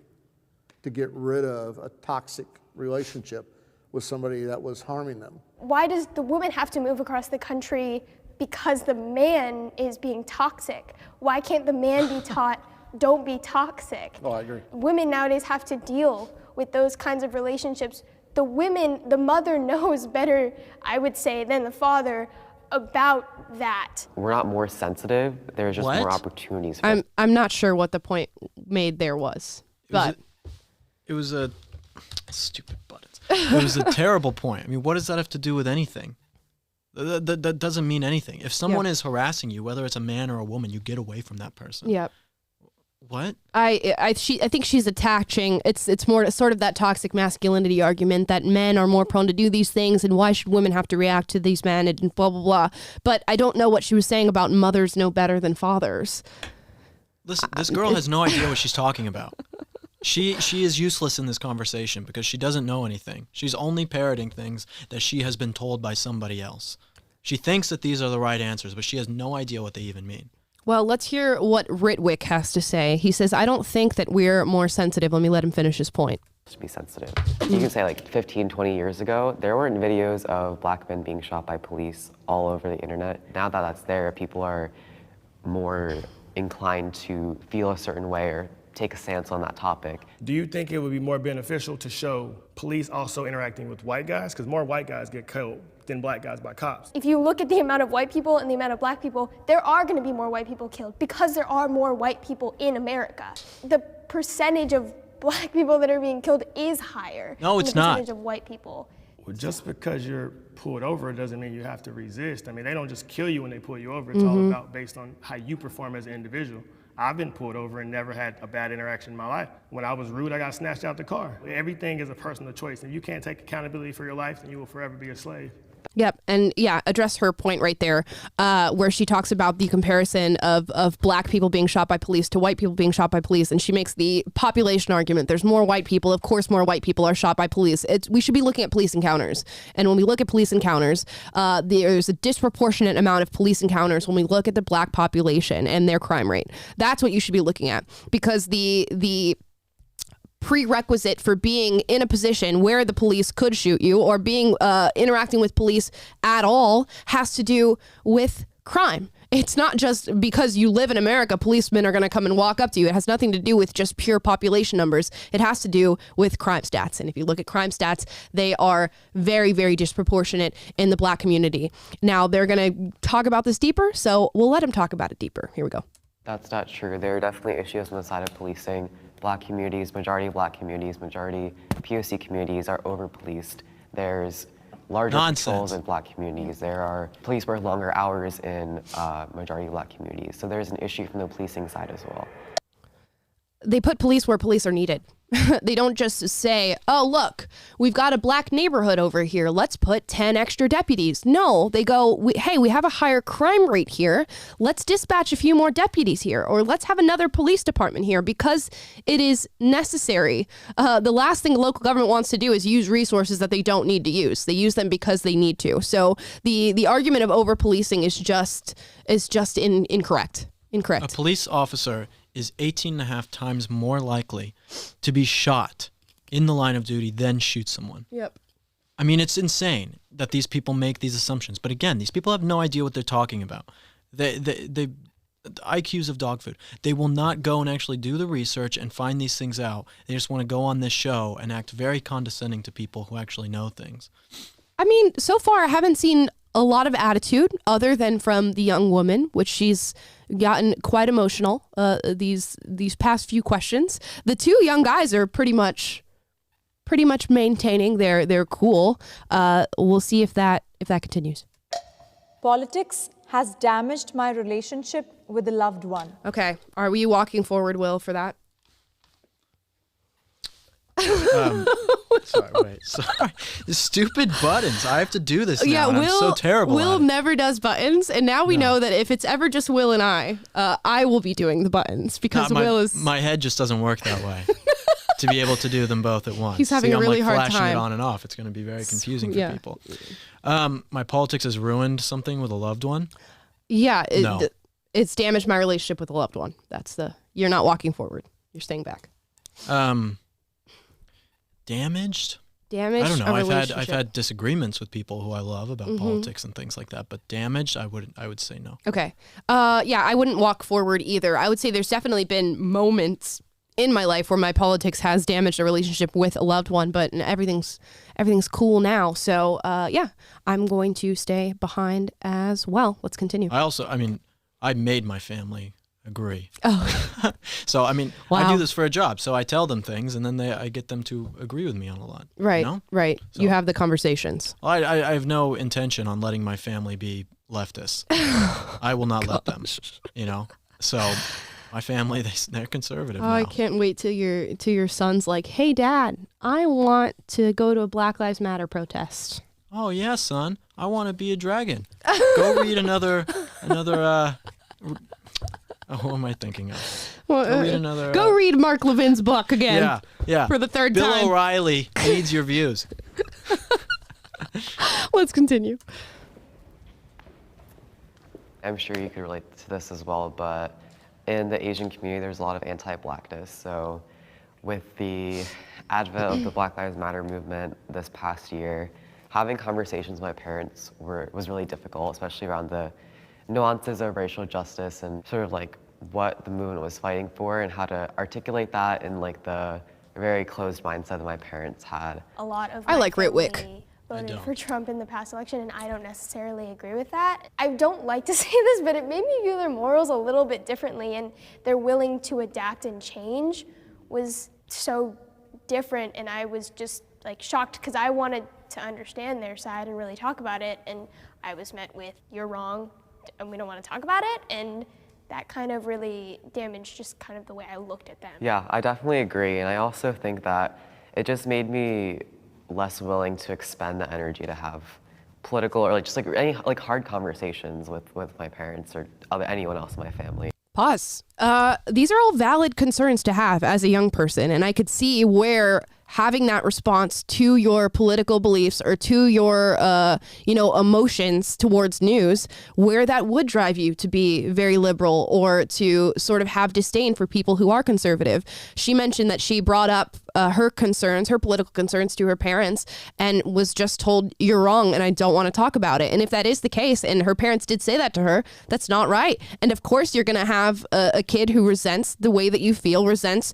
to get rid of a toxic relationship with somebody that was harming them. Why does the woman have to move across the country because the man is being toxic? Why can't the man be taught, don't be toxic? Oh, I agree. Women nowadays have to deal with those kinds of relationships. The mother knows better, I would say, than the father about that. We're not more sensitive. There's just more opportunities. I'm not sure what the point made there was, but it was a stupid buttons. It was a terrible point. I mean, what does that have to do with anything? That doesn't mean anything. If someone is harassing you, whether it's a man or a woman, you get away from that person. Yep. What? I think she's attaching. It's more sort of that toxic masculinity argument that men are more prone to do these things, and why should women have to react to these men and blah blah blah. But I don't know what she was saying about mothers know better than fathers. Listen, this girl has no idea what she's talking about. She is useless in this conversation because she doesn't know anything. She's only parroting things that she has been told by somebody else. She thinks that these are the right answers, but she has no idea what they even mean. Well, let's hear what Witt has to say. He says, I don't think that we're more sensitive. Let me let him finish his point. To be sensitive. You can say like 15, 20 years ago, there weren't videos of black men being shot by police all over the internet. Now that that's there, people are more inclined to feel a certain way or take a stance on that topic. Do you think it would be more beneficial to show police also interacting with white guys? Because more white guys get killed than black guys by cops. If you look at the amount of white people and the amount of black people, there are going to be more white people killed because there are more white people in America. The percentage of black people that are being killed is higher than the percentage of white people. Well, just because you're pulled over doesn't mean you have to resist. I mean, they don't just kill you when they pull you over. It's all about based on how you perform as an individual. I've been pulled over and never had a bad interaction in my life. When I was rude, I got snatched out the car. Everything is a personal choice. And you can't take accountability for your life, then you will forever be a slave. Yep. And yeah, address her point right there, where she talks about the comparison of black people being shot by police to white people being shot by police. And she makes the population argument. There's more white people. Of course, more white people are shot by police. We should be looking at police encounters. And when we look at police encounters, there's a disproportionate amount of police encounters when we look at the black population and their crime rate. That's what you should be looking at, because the prerequisite for being in a position where the police could shoot you or being interacting with police at all has to do with crime. it's not just because you live in America, policemen are going to come and walk up to you. It has nothing to do with just pure population numbers. It has to do with crime stats. And if you look at crime stats, they are very, very disproportionate in the Black community. Now, they're going to talk about this deeper, so we'll let them talk about it deeper. Here we go. That's not true. There are definitely issues on the side of policing. Black communities, majority Black communities, majority POC communities are over-policed. There's larger patrols in Black communities. There are police work longer hours in majority Black communities. So there's an issue from the policing side as well. They put police where police are needed. They don't just say, oh, look, we've got a Black neighborhood over here. Let's put 10 extra deputies. No, they go, hey, we have a higher crime rate here. Let's dispatch a few more deputies here, or let's have another police department here because it is necessary. The last thing local government wants to do is use resources that they don't need to use. They use them because they need to. So the argument of over policing is just incorrect. Incorrect. A police officer is 18.5 times more likely to be shot in the line of duty than shoot someone. Yep. I mean, it's insane that these people make these assumptions. But again, these people have no idea what they're talking about. They IQs of dog food. They will not go and actually do the research and find these things out. They just want to go on this show and act very condescending to people who actually know things. I mean, so far I haven't seen a lot of attitude other than from the young woman, which she's gotten quite emotional these past few questions. The two young guys are pretty much maintaining their cool. We'll see if that continues. Politics has damaged my relationship with a loved one. Okay. Are we walking forward, Will, for that? Sorry. The stupid buttons. I have to do this now. And I'm so terrible. Will at it. never does buttons, and now we know that if it's ever just Will and I will be doing the buttons because Will is. My head just doesn't work that way. To be able to do them both at once. He's having a really hard flashing time. it on and off. It's going to be very confusing for people. My politics has ruined something with a loved one. Yeah, No. It's damaged my relationship with a loved one. You're not walking forward. You're staying back. Damaged? Damaged. I don't know. a I've relationship. had disagreements with people who I love about politics and things like that. But damaged, I would say no. Okay. Yeah, I wouldn't walk forward either. I would say there's definitely been moments in my life where my politics has damaged a relationship with a loved one, but everything's cool now. So yeah, I'm going to stay behind as well. Let's continue. I made my family agree. Oh. So, I mean, Wow. I do this for a job. So I tell them things and then I get them to agree with me on a lot. Right, You know? right. So- You have the conversations. I have no intention on letting my family be leftist. I will not let them, So my family, they're conservative Oh, now. I can't wait till your son's like, hey, Dad, I want to go to a Black Lives Matter protest. Oh, yeah, son. I want to be a dragon. Go read another who am I thinking of? Go read Mark Levin's book again. Yeah. For the third Bill time. O'Reilly needs your views. Let's continue. I'm sure you could relate to this as well, but in the Asian community, there's a lot of anti-Blackness. So with the advent of the Black Lives Matter movement this past year, having conversations with my parents was really difficult, especially around the nuances of racial justice and sort of like what the movement was fighting for and how to articulate that in like the very closed mindset that my parents had. A lot of I my like Ritwick. family voted for Trump in the past election, and I don't necessarily agree with that. I don't like to say this, but it made me view their morals a little bit differently, and they're willing to adapt and change was so different, and I was just like shocked because I wanted to understand their side and really talk about it, and I was met with, you're wrong, and we don't want to talk about it, and that kind of really damaged just kind of the way I looked at them. Yeah, I definitely agree, and I also think that it just made me less willing to expend the energy to have political or like just like any like hard conversations with my parents or anyone else in my family. Pause. These are all valid concerns to have as a young person, and I could see where having that response to your political beliefs or to your, emotions towards news, where that would drive you to be very liberal or to sort of have disdain for people who are conservative. She mentioned that she brought up her concerns, her political concerns to her parents, and was just told, you're wrong and I don't want to talk about it. And if that is the case, and her parents did say that to her, that's not right. And of course you're going to have a kid who resents the way that you feel, resents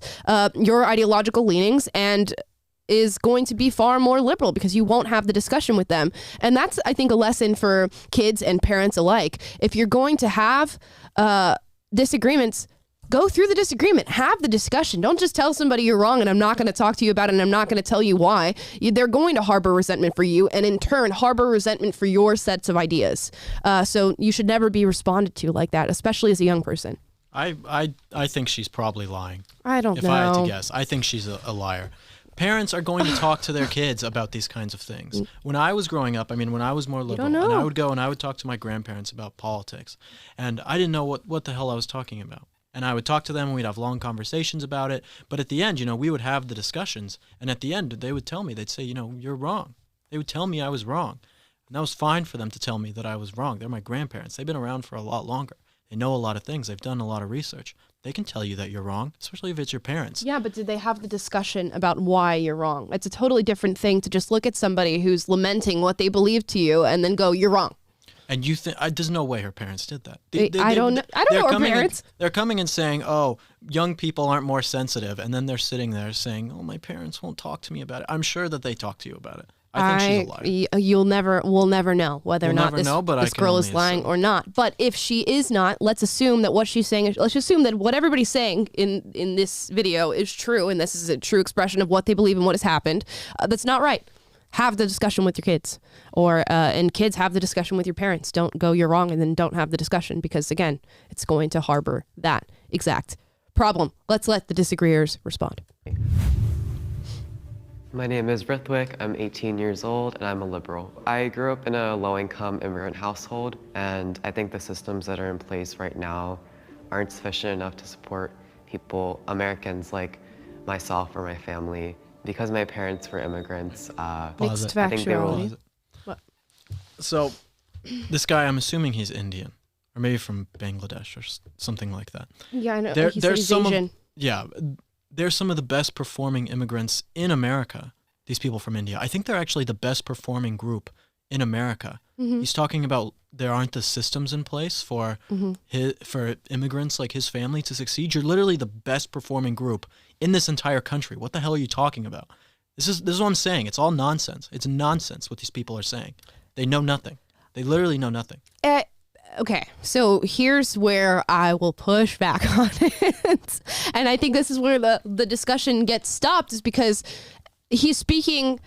your ideological leanings, and is going to be far more liberal because you won't have the discussion with them. And that's, I think, a lesson for kids and parents alike. If you're going to have disagreements, go through the disagreement, have the discussion. Don't just tell somebody you're wrong and I'm not going to talk to you about it and I'm not going to tell you why. They're going to harbor resentment for you and in turn harbor resentment for your sets of ideas. So you should never be responded to like that, especially as a young person. I think she's probably lying. I don't know. If I had to guess, I think she's a liar. Parents are going to talk to their kids about these kinds of things. When I was growing up, when I was more liberal, and I would go and I would talk to my grandparents about politics, and I didn't know what the hell I was talking about. And I would talk to them, and we'd have long conversations about it. But at the end, we would have the discussions. And at the end, they would tell me, they'd say, you're wrong. They would tell me I was wrong. And that was fine for them to tell me that I was wrong. They're my grandparents. They've been around for a lot longer. They know a lot of things. They've done a lot of research. They can tell you that you're wrong, especially if it's your parents. Yeah, but did they have the discussion about why you're wrong? It's a totally different thing to just look at somebody who's lamenting what they believe to you and then go, you're wrong. And you think there's no way her parents did that. I don't know her parents. They're coming and saying, "Oh, young people aren't more sensitive," and then they're sitting there saying, "Oh, my parents won't talk to me about it." I'm sure that they talk to you about it. I think she's a liar. We'll never know whether or not this girl is lying or not. But if she is not, let's assume that what she's saying. Let's assume that what everybody's saying in this video is true, and this is a true expression of what they believe and what has happened. That's not right. Have the discussion with your kids, and kids have the discussion with your parents. Don't go, you're wrong, and then don't have the discussion because, again, it's going to harbor that exact problem. Let's let the disagreeers respond. My name is Rithwick. I'm 18 years old, and I'm a liberal. I grew up in a low-income immigrant household, and I think the systems that are in place right now aren't sufficient enough to support people, Americans like myself or my family. Because my parents were immigrants, Mixed factuality. What? So, this guy, I'm assuming he's Indian, or maybe from Bangladesh or something like that. Yeah, I know. There's Asian. They're some of the best performing immigrants in America. These people from India, I think they're actually the best performing group in America. Mm-hmm. He's talking about there aren't the systems in place for for immigrants like his family to succeed. You're literally the best performing group in this entire country. What the hell are you talking about? This is what I'm saying. It's all nonsense. It's nonsense what these people are saying. They know nothing. They literally know nothing. Okay, so here's where I will push back on it. And I think this is where the discussion gets stopped, is because he's speaking,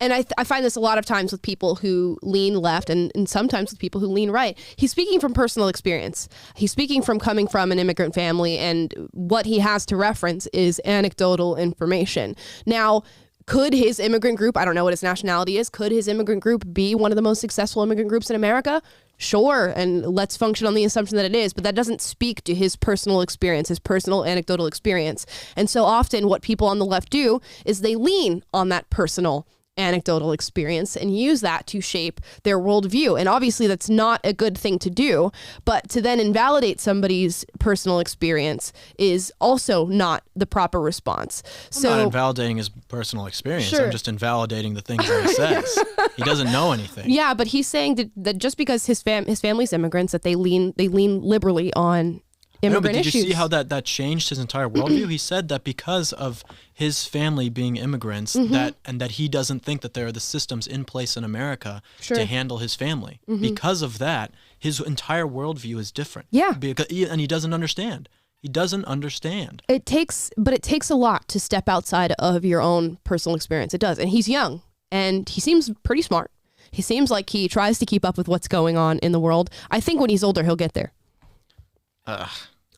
and I find this a lot of times with people who lean left and sometimes with people who lean right. He's speaking from personal experience. He's speaking from coming from an immigrant family, and what he has to reference is anecdotal information. Now, could his immigrant group, I don't know what his nationality is, could his immigrant group be one of the most successful immigrant groups in America? Sure, and let's function on the assumption that it is, but that doesn't speak to his personal experience, his personal anecdotal experience. And so often what people on the left do is they lean on that personal anecdotal experience and use that to shape their worldview. And obviously that's not a good thing to do, but to then invalidate somebody's personal experience is also not the proper response. I'm not invalidating his personal experience. Sure. I'm just invalidating the things that he says. He doesn't know anything. Yeah, but he's saying that just because his family's immigrants, that they lean liberally on immigrant issues. Did you see how that changed his entire worldview? He said that because of his family being immigrants, that he doesn't think that there are the systems in place in America to handle his family. Because of that, his entire worldview is different. Yeah. And he doesn't understand. He doesn't understand. It takes a lot to step outside of your own personal experience. It does. And he's young, and he seems pretty smart. He seems like he tries to keep up with what's going on in the world. I think when he's older, he'll get there.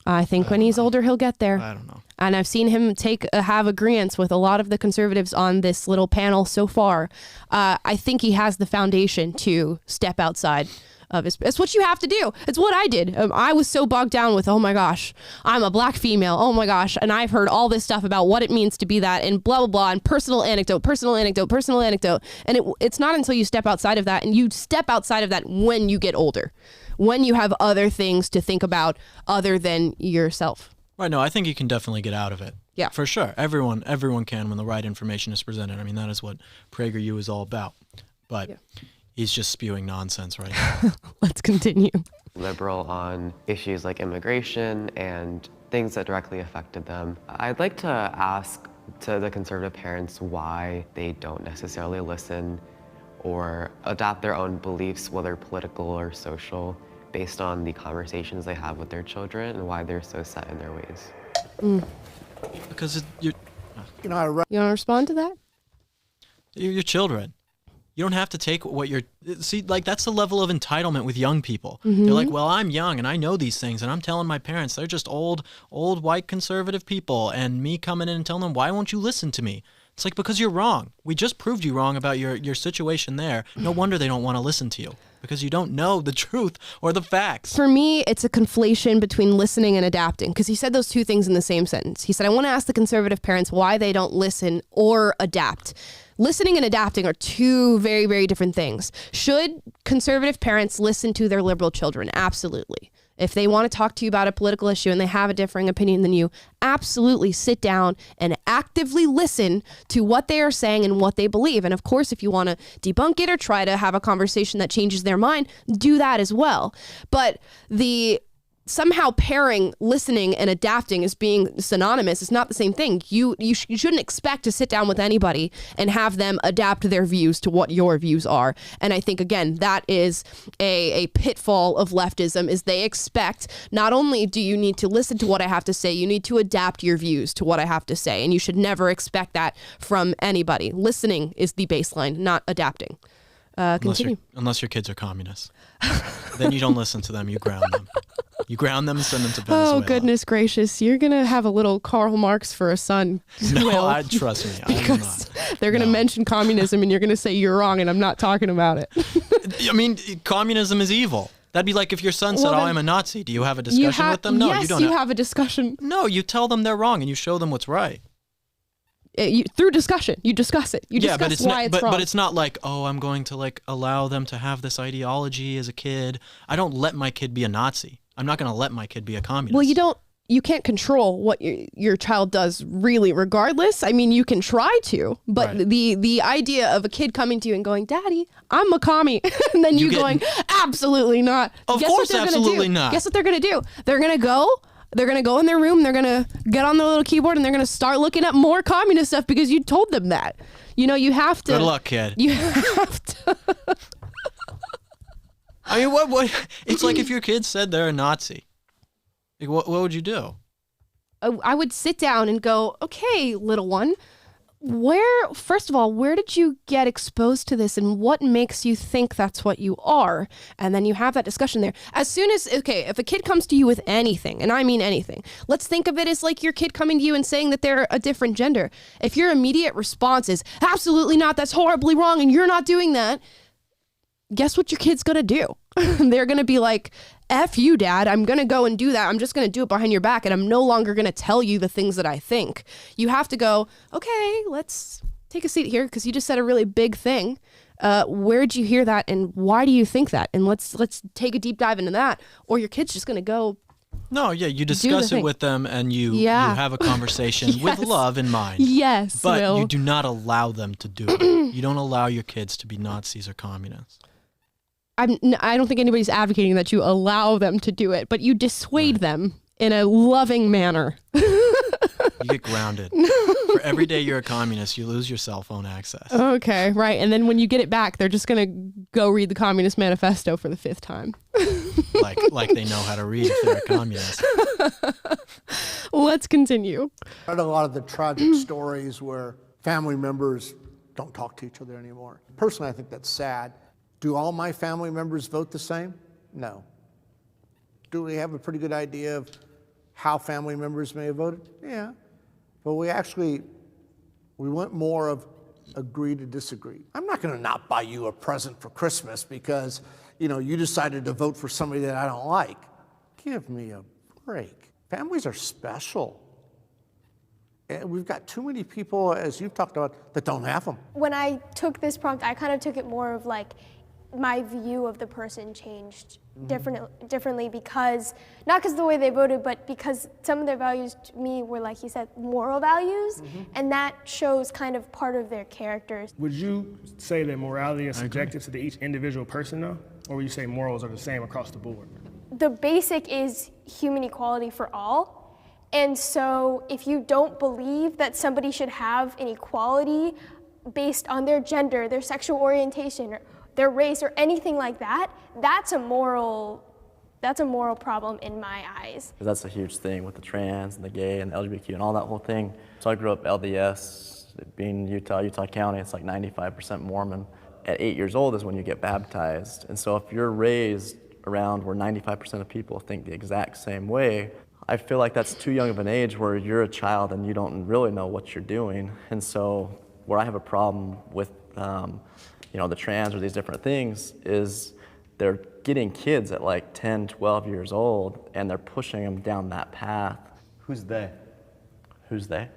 I think when he's older, he'll get there. I don't know. And I've seen him have agreements with a lot of the conservatives on this little panel so far. I think he has the foundation to step outside of his. It's what you have to do. It's what I did. I was so bogged down with, oh my gosh, I'm a black female. Oh my gosh. And I've heard all this stuff about what it means to be that and blah, blah, blah, and personal anecdote. And it's not until you step outside of that, and you step outside of that when you get older, when you have other things to think about other than yourself. Right. No, I think you can definitely get out of it. Yeah. For sure. Everyone can when the right information is presented. I mean, that is what PragerU is all about. But he's just spewing nonsense right now. Let's continue. Liberal on issues like immigration and things that directly affected them. I'd like to ask to the conservative parents why they don't necessarily listen or adopt their own beliefs, whether political or social, based on the conversations they have with their children, and why they're so set in their ways. Because You know, You want to respond to that? you're your children. You don't have to take what you're... See, like, that's the level of entitlement with young people. They're like, well, I'm young and I know these things, and I'm telling my parents they're just old white conservative people, and me coming in and telling them, why won't you listen to me? It's like, because you're wrong. We just proved you wrong about your situation there. No wonder they don't want to listen to you, because you don't know the truth or the facts. For me, it's a conflation between listening and adapting, because he said those two things in the same sentence. He said, I want to ask the conservative parents why they don't listen or adapt. Listening and adapting are two very, very different things. Should conservative parents listen to their liberal children? Absolutely. If they want to talk to you about a political issue and they have a differing opinion than you, absolutely sit down and actively listen to what they are saying and what they believe. And of course, if you want to debunk it or try to have a conversation that changes their mind, do that as well. But somehow pairing listening and adapting as being synonymous is not the same thing. You shouldn't expect to sit down with anybody and have them adapt their views to what your views are. And I think, again, that is a pitfall of leftism, is they expect not only do you need to listen to what I have to say, you need to adapt your views to what I have to say. And you should never expect that from anybody. Listening is the baseline, not adapting. Continue. Unless your kids are communists. Then you don't listen to them, you ground them. You ground them and send them to Venezuela. Oh, goodness gracious. You're going to have a little Karl Marx for a son. No, trust me, I will not. They're going to mention communism and you're going to say you're wrong and I'm not talking about it. I mean, communism is evil. That'd be like if your son said, I'm a Nazi. Do you have a discussion with them? No, yes, you don't. You have a discussion. No, you tell them they're wrong and you show them what's right. Through discussion, you discuss it. You discuss why it's wrong. But it's not like, I'm going to allow them to have this ideology as a kid. I don't let my kid be a Nazi. I'm not going to let my kid be a communist. Well, you can't control what your child does really, regardless. I mean, you can try to, but right. the idea of a kid coming to you and going, Daddy, I'm a commie, and then you going, absolutely not. Of course, absolutely not. Guess what they're going to do? They're going to go in their room, they're going to get on their little keyboard, and they're going to start looking up more communist stuff because you told them that. You have to... Good luck, kid. You have to... I mean, what? It's like if your kid said they're a Nazi. Like, what would you do? I would sit down and go, okay, little one, first of all, where did you get exposed to this and what makes you think that's what you are? And then you have that discussion there. As soon as, if a kid comes to you with anything, and I mean anything, let's think of it as like your kid coming to you and saying that they're a different gender. If your immediate response is, absolutely not, that's horribly wrong, and you're not doing that, guess what your kid's going to do? They're going to be like, F you, Dad. I'm going to go and do that. I'm just going to do it behind your back, and I'm no longer going to tell you the things that I think. You have to go, okay, let's take a seat here because you just said a really big thing. Where'd you hear that, and why do you think that? And let's take a deep dive into that, or your kid's just going to go. No, yeah, you discuss it with them, and you have a conversation with love in mind. Yes, but Will. you do not allow them to do it. You don't allow your kids to be Nazis or communists. I don't think anybody's advocating that you allow them to do it, but you dissuade them in a loving manner. You get grounded. For every day you're a communist, you lose your cell phone access. Okay, right. And then when you get it back, they're just going to go read the Communist Manifesto for the 5th time. like they know how to read if they're a communist. Let's continue. I read a lot of the tragic stories where family members don't talk to each other anymore. Personally, I think that's sad. Do all my family members vote the same? No. Do we have a pretty good idea of how family members may have voted? Yeah. But we went more of agree to disagree. I'm not going to not buy you a present for Christmas because, you decided to vote for somebody that I don't like. Give me a break. Families are special. And we've got too many people, as you've talked about, that don't have them. When I took this prompt, I kind of took it more of like, my view of the person changed differently because, not because of the way they voted, but because some of their values to me were, like he said, moral values, and that shows kind of part of their characters. Would you say that morality is subjective to each individual person, though? Or would you say morals are the same across the board? The basic is human equality for all. And so if you don't believe that somebody should have an equality based on their gender, their sexual orientation, or their race, or anything like that, that's a moral problem in my eyes. That's a huge thing with the trans and the gay and the LGBTQ and all that whole thing. So I grew up LDS, being Utah County, it's like 95% Mormon. At 8 years old is when you get baptized. And so if you're raised around where 95% of people think the exact same way, I feel like that's too young of an age where you're a child and you don't really know what you're doing. And so where I have a problem with the trans or these different things is they're getting kids at like 10, 12 years old and they're pushing them down that path. Who's they? Who's they?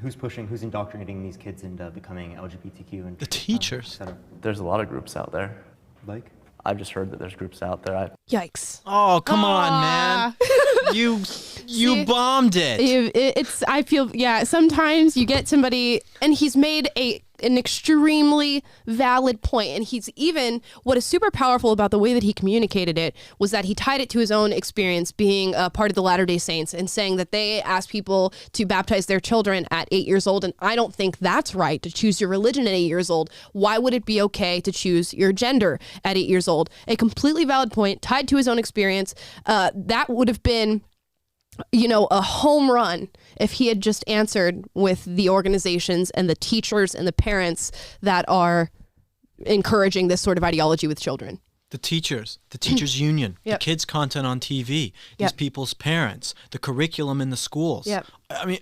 Who's indoctrinating these kids into becoming LGBTQ and The teachers. et cetera? There's a lot of groups out there. Like? I've just heard that there's groups out there. Yikes. Oh, come on, man. You bombed it. I feel, sometimes you get somebody, and he's made an extremely valid point, and he's even, what is super powerful about the way that he communicated it was that he tied it to his own experience being a part of the Latter-day Saints and saying that they ask people to baptize their children at 8 years old, and I don't think that's right to choose your religion at 8 years old. Why would it be okay to choose your gender at 8 years old? A completely valid point tied to his own experience. That would have been a home run if he had just answered with the organizations and the teachers and the parents that are encouraging this sort of ideology with children. The teachers union, the kids' content on TV, these people's parents, the curriculum in the schools. I mean,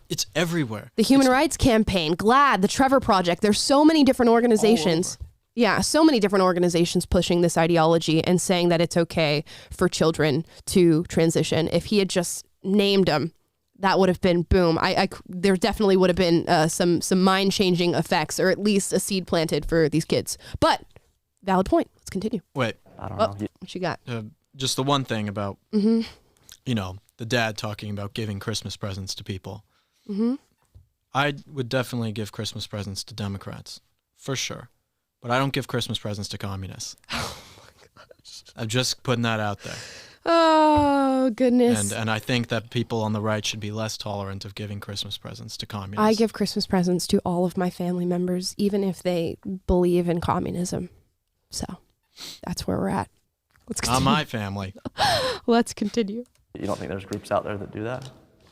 it's everywhere. The Human Rights Campaign, GLAAD, the Trevor Project. There's so many different organizations. Yeah, so many different organizations pushing this ideology and saying that it's okay for children to transition. If he had just named them, that would have been boom. There definitely would have been some mind-changing effects, or at least a seed planted for these kids. But valid point. Let's continue. Wait, I don't know. What you got? Just the one thing about the dad talking about giving Christmas presents to people. I would definitely give Christmas presents to Democrats, for sure. But I don't give Christmas presents to communists. Oh my gosh. I'm just putting that out there. Oh, goodness. And I think that people on the right should be less tolerant of giving Christmas presents to communists. I give Christmas presents to all of my family members, even if they believe in communism. So that's where we're at. Let's continue. Not my family. Let's continue. You don't think there's groups out there that do that?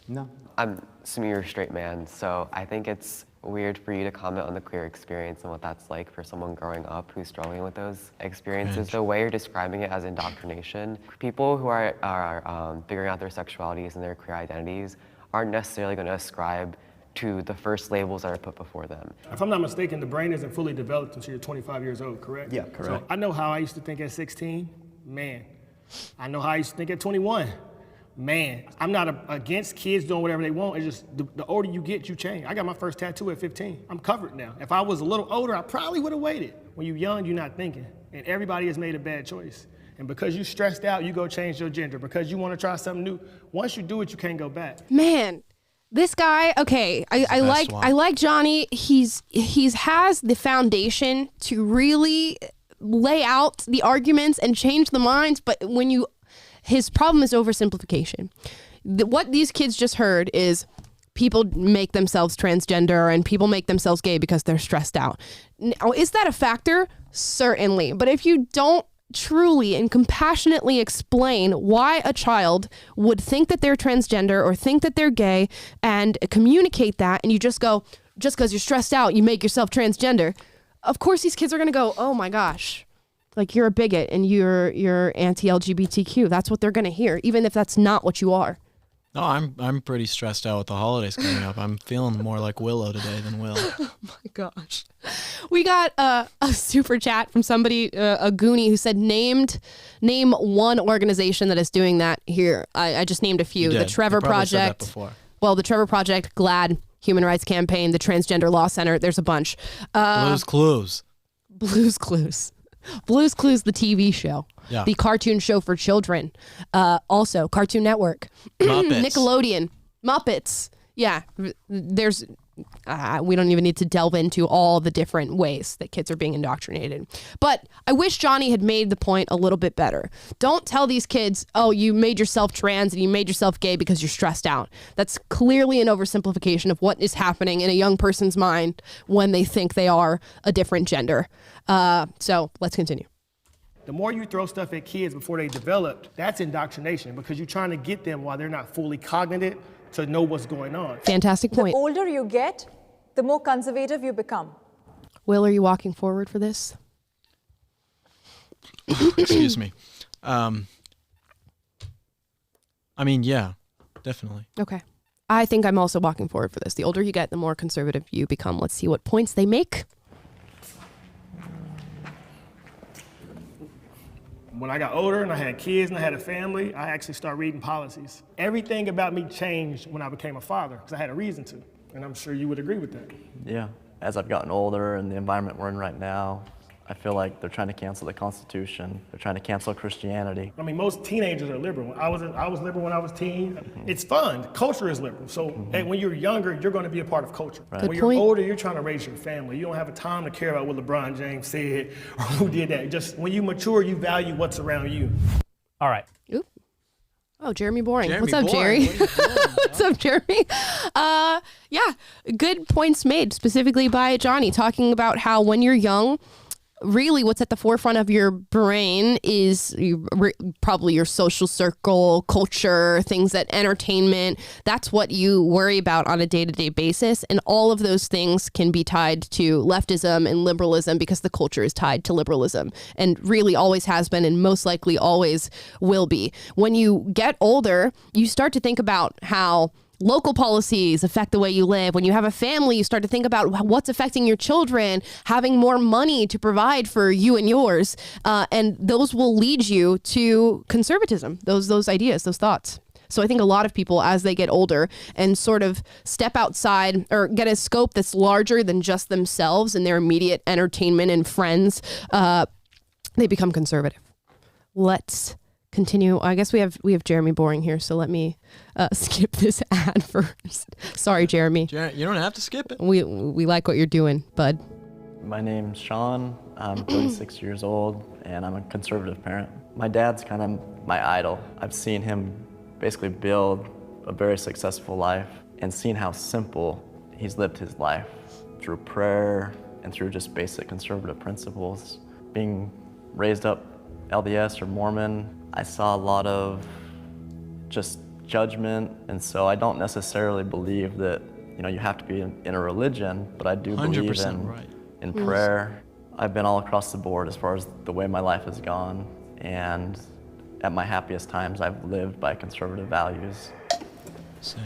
No. I'm assuming you're a straight man, so I think it's weird for you to comment on the queer experience and what that's like for someone growing up who's struggling with those experiences. The way you're describing it as indoctrination, people who are figuring out their sexualities and their queer identities aren't necessarily going to ascribe to the first labels that are put before them. If I'm not mistaken, the brain isn't fully developed until you're 25 years old, correct? Yeah, correct. So I know how I used to think at 16, man. I know how I used to think at 21. Man, I'm not against kids doing whatever they want. It's just the older you get, you change. I got my first tattoo at 15. I'm covered now. If I was a little older, I probably would have waited. When you're young, you're not thinking. And everybody has made a bad choice. And because you stressed out, you go change your gender. Because you want to try something new, once you do it, you can't go back. Man, this guy, okay, I like Johnny. He's has the foundation to really lay out the arguments and change the minds, but his problem is oversimplification. What these kids just heard is people make themselves transgender and people make themselves gay because they're stressed out. Now, is that a factor? Certainly. But if you don't truly and compassionately explain why a child would think that they're transgender or think that they're gay and communicate that, and you just go, just because you're stressed out, you make yourself transgender, of course these kids are going to go, oh my gosh. Like, you're a bigot and you're anti-LGBTQ. That's what they're going to hear, even if that's not what you are. No, I'm pretty stressed out with the holidays coming up. I'm feeling more like Willow today than Will. Oh my gosh. We got a super chat from somebody, a Goonie, who said, name one organization that is doing that here. I just named a few. The Trevor Project. Said that before. Well, the Trevor Project, GLAAD, Human Rights Campaign, the Transgender Law Center. There's a bunch. Blue's Clues. Blue's Clues. Blue's Clues, the TV show, Yeah. the cartoon show for children, also Cartoon Network, Muppets. Nickelodeon, Muppets. Yeah, there's. We don't even need to delve into all the different ways that kids are being indoctrinated. But I wish Johnny had made the point a little bit better. Don't tell these kids, oh, you made yourself trans and you made yourself gay because you're stressed out. That's clearly an oversimplification of what is happening in a young person's mind when they think they are a different gender. So let's continue. The more you throw stuff at kids before they develop, that's indoctrination because you're trying to get them while they're not fully cognizant to know what's going on. Fantastic point. The older you get, the more conservative you become. Will, are you walking forward for this? Excuse me. I mean, yeah, definitely. Okay. I think I'm also walking forward for this. The older you get, the more conservative you become. Let's see what points they make. When I got older and I had kids and I had a family, I actually started reading policies. Everything about me changed when I became a father because I had a reason to. And I'm sure you would agree with that. Yeah. As I've gotten older and the environment we're in right now, I feel like they're trying to cancel the Constitution. They're trying to cancel Christianity. I mean, most teenagers are liberal. I was liberal when I was teen. It's fun. Culture is liberal. So when you're younger, you're going to be a part of culture. Right. Good When point. you're older, you're trying to raise your family. You don't have a time to care about what LeBron James said or who did that. Just when you mature, you value what's around you. All right. Oop. Oh, Jeremy Boring. Jeremy What's up, Boring, Jerry? what are you doing, What's up, Jeremy? Yeah, good points made, specifically by Johnny, talking about how when you're young, really what's at the forefront of your brain is probably your social circle, culture, things that entertainment. That's what you worry about on a day-to-day basis. And all of those things can be tied to leftism and liberalism because the culture is tied to liberalism and really always has been and most likely always will be. When you get older, you start to think about how local policies affect the way you live. When you have a family, you start to think about what's affecting your children, having more money to provide for you and yours. And those will lead you to conservatism, those ideas, those thoughts. So I think a lot of people, as they get older and sort of step outside or get a scope that's larger than just themselves and their immediate entertainment and friends, they become conservative. Let's continue. I guess we have Jeremy Boring here, so let me skip this ad first. Sorry, Jeremy. You don't have to skip it. We like what you're doing, bud. My name's Sean. I'm 36 years old, and I'm a conservative parent. My dad's kind of my idol. I've seen him basically build a very successful life and seen how simple he's lived his life through prayer and through just basic conservative principles. Being raised up LDS or Mormon, I saw a lot of just judgment, and so I don't necessarily believe that you have to be in a religion, but I do believe in prayer. I've been all across the board as far as the way my life has gone, and at my happiest times, I've lived by conservative values. Same.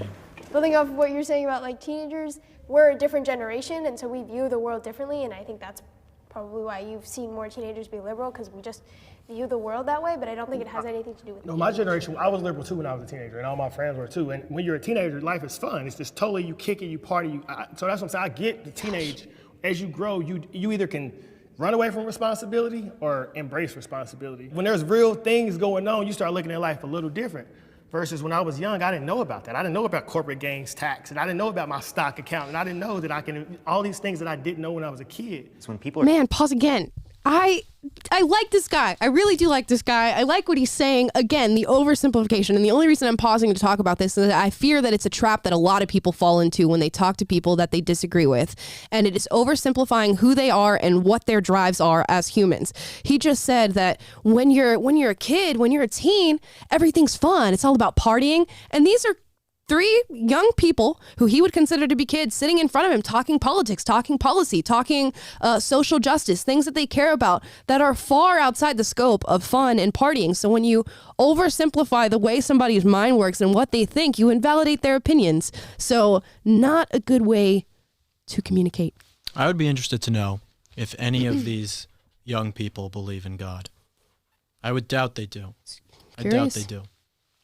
Building off of what you're saying about like teenagers, we're a different generation, and so we view the world differently, and I think that's probably why you've seen more teenagers be liberal, because we just view the world that way, but I don't think it has anything to do with No, my generation, I was liberal too when I was a teenager, and all my friends were too. And when you're a teenager, life is fun. It's just totally, you kick it, you party. So that's what I'm saying. I get the teenage. As you grow, you either can run away from responsibility or embrace responsibility. When there's real things going on, you start looking at life a little different. Versus when I was young, I didn't know about that. I didn't know about corporate gains tax, and I didn't know about my stock account, and I didn't know that all these things that I didn't know when I was a kid. So when people are Man, pause again. I like this guy. I really do like this guy. I like what he's saying. Again, the oversimplification. And the only reason I'm pausing to talk about this is that I fear that it's a trap that a lot of people fall into when they talk to people that they disagree with. And it is oversimplifying who they are and what their drives are as humans. He just said that when you're a kid, when you're a teen, everything's fun. It's all about partying. And these are three young people who he would consider to be kids sitting in front of him talking politics, talking policy, talking social justice, things that they care about that are far outside the scope of fun and partying. So when you oversimplify the way somebody's mind works and what they think, you invalidate their opinions. So not a good way to communicate. I would be interested to know if any of these young people believe in God. I would doubt they do. I doubt they do.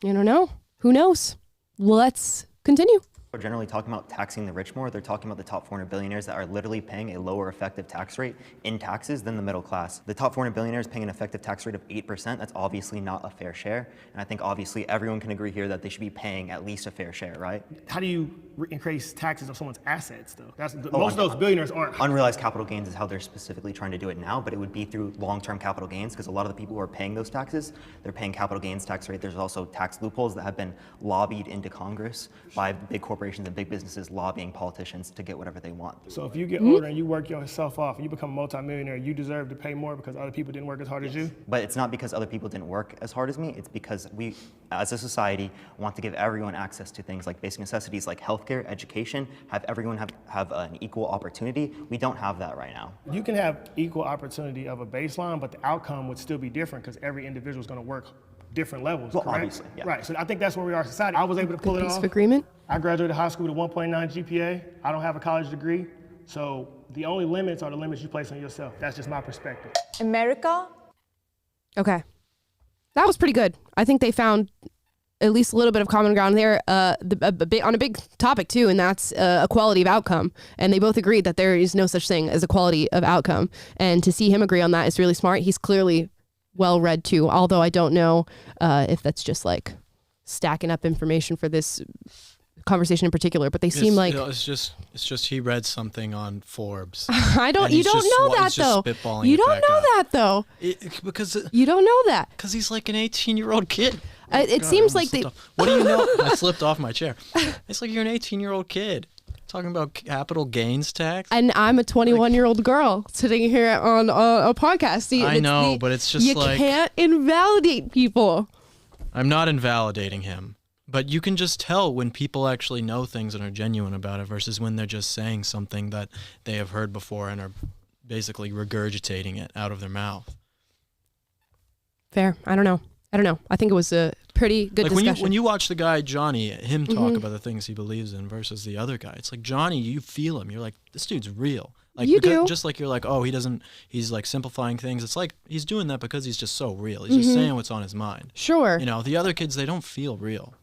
You don't know. Who knows? Let's continue. We're generally talking about taxing the rich more. They're talking about the top 400 billionaires that are literally paying a lower effective tax rate in taxes than the middle class. The top 400 billionaires paying an effective tax rate of 8%. That's obviously not a fair share. And I think obviously everyone can agree here that they should be paying at least a fair share, right? How do you increase taxes on someone's assets, though? Most of those billionaires aren't. Unrealized capital gains is how they're specifically trying to do it now, but it would be through long-term capital gains, because a lot of the people who are paying those taxes, they're paying capital gains tax rate. There's also tax loopholes that have been lobbied into Congress by big corporations and big businesses lobbying politicians to get whatever they want. So if you get older and you work yourself off and you become a multimillionaire, you deserve to pay more because other people didn't work as hard as you? But it's not because other people didn't work as hard as me. It's because we, as a society, want to give everyone access to things like basic necessities like healthcare, education, have everyone have an equal opportunity. We don't have that right now. You can have equal opportunity of a baseline, but the outcome would still be different because every individual is going to work different levels, well, correct? Obviously, yeah. Right, so I think that's where we are as a society. I was able to pull it off. Agreement? I graduated high school with a 1.9 GPA. I don't have a college degree. So the only limits are the limits you place on yourself. That's just my perspective. America. Okay. That was pretty good. I think they found at least a little bit of common ground there on a big topic too, and that's equality of outcome. And they both agreed that there is no such thing as equality of outcome. And to see him agree on that is really smart. He's clearly well-read too, although I don't know if that's just like stacking up information for this conversation in particular, but they seem like it's just he read something on Forbes. You don't know that though. You don't know that though. Because you don't know that. Because he's like an 18-year-old kid. It seems like they. What do you know? I slipped off my chair. It's like you're an 18-year-old kid talking about capital gains tax. And I'm a 21-year-old girl sitting here on a podcast. See, I know, but it's just you can't invalidate people. I'm not invalidating him. But you can just tell when people actually know things and are genuine about it versus when they're just saying something that they have heard before and are basically regurgitating it out of their mouth. Fair. I don't know. I think it was a pretty good discussion. When you watch the guy, Johnny, him talk about the things he believes in versus the other guy, it's like Johnny, you feel him. You're like, this dude's real. Like you do. Just like you're like, oh, he's like simplifying things. It's like he's doing that because he's just so real. He's just saying what's on his mind. Sure. You know, the other kids, they don't feel real.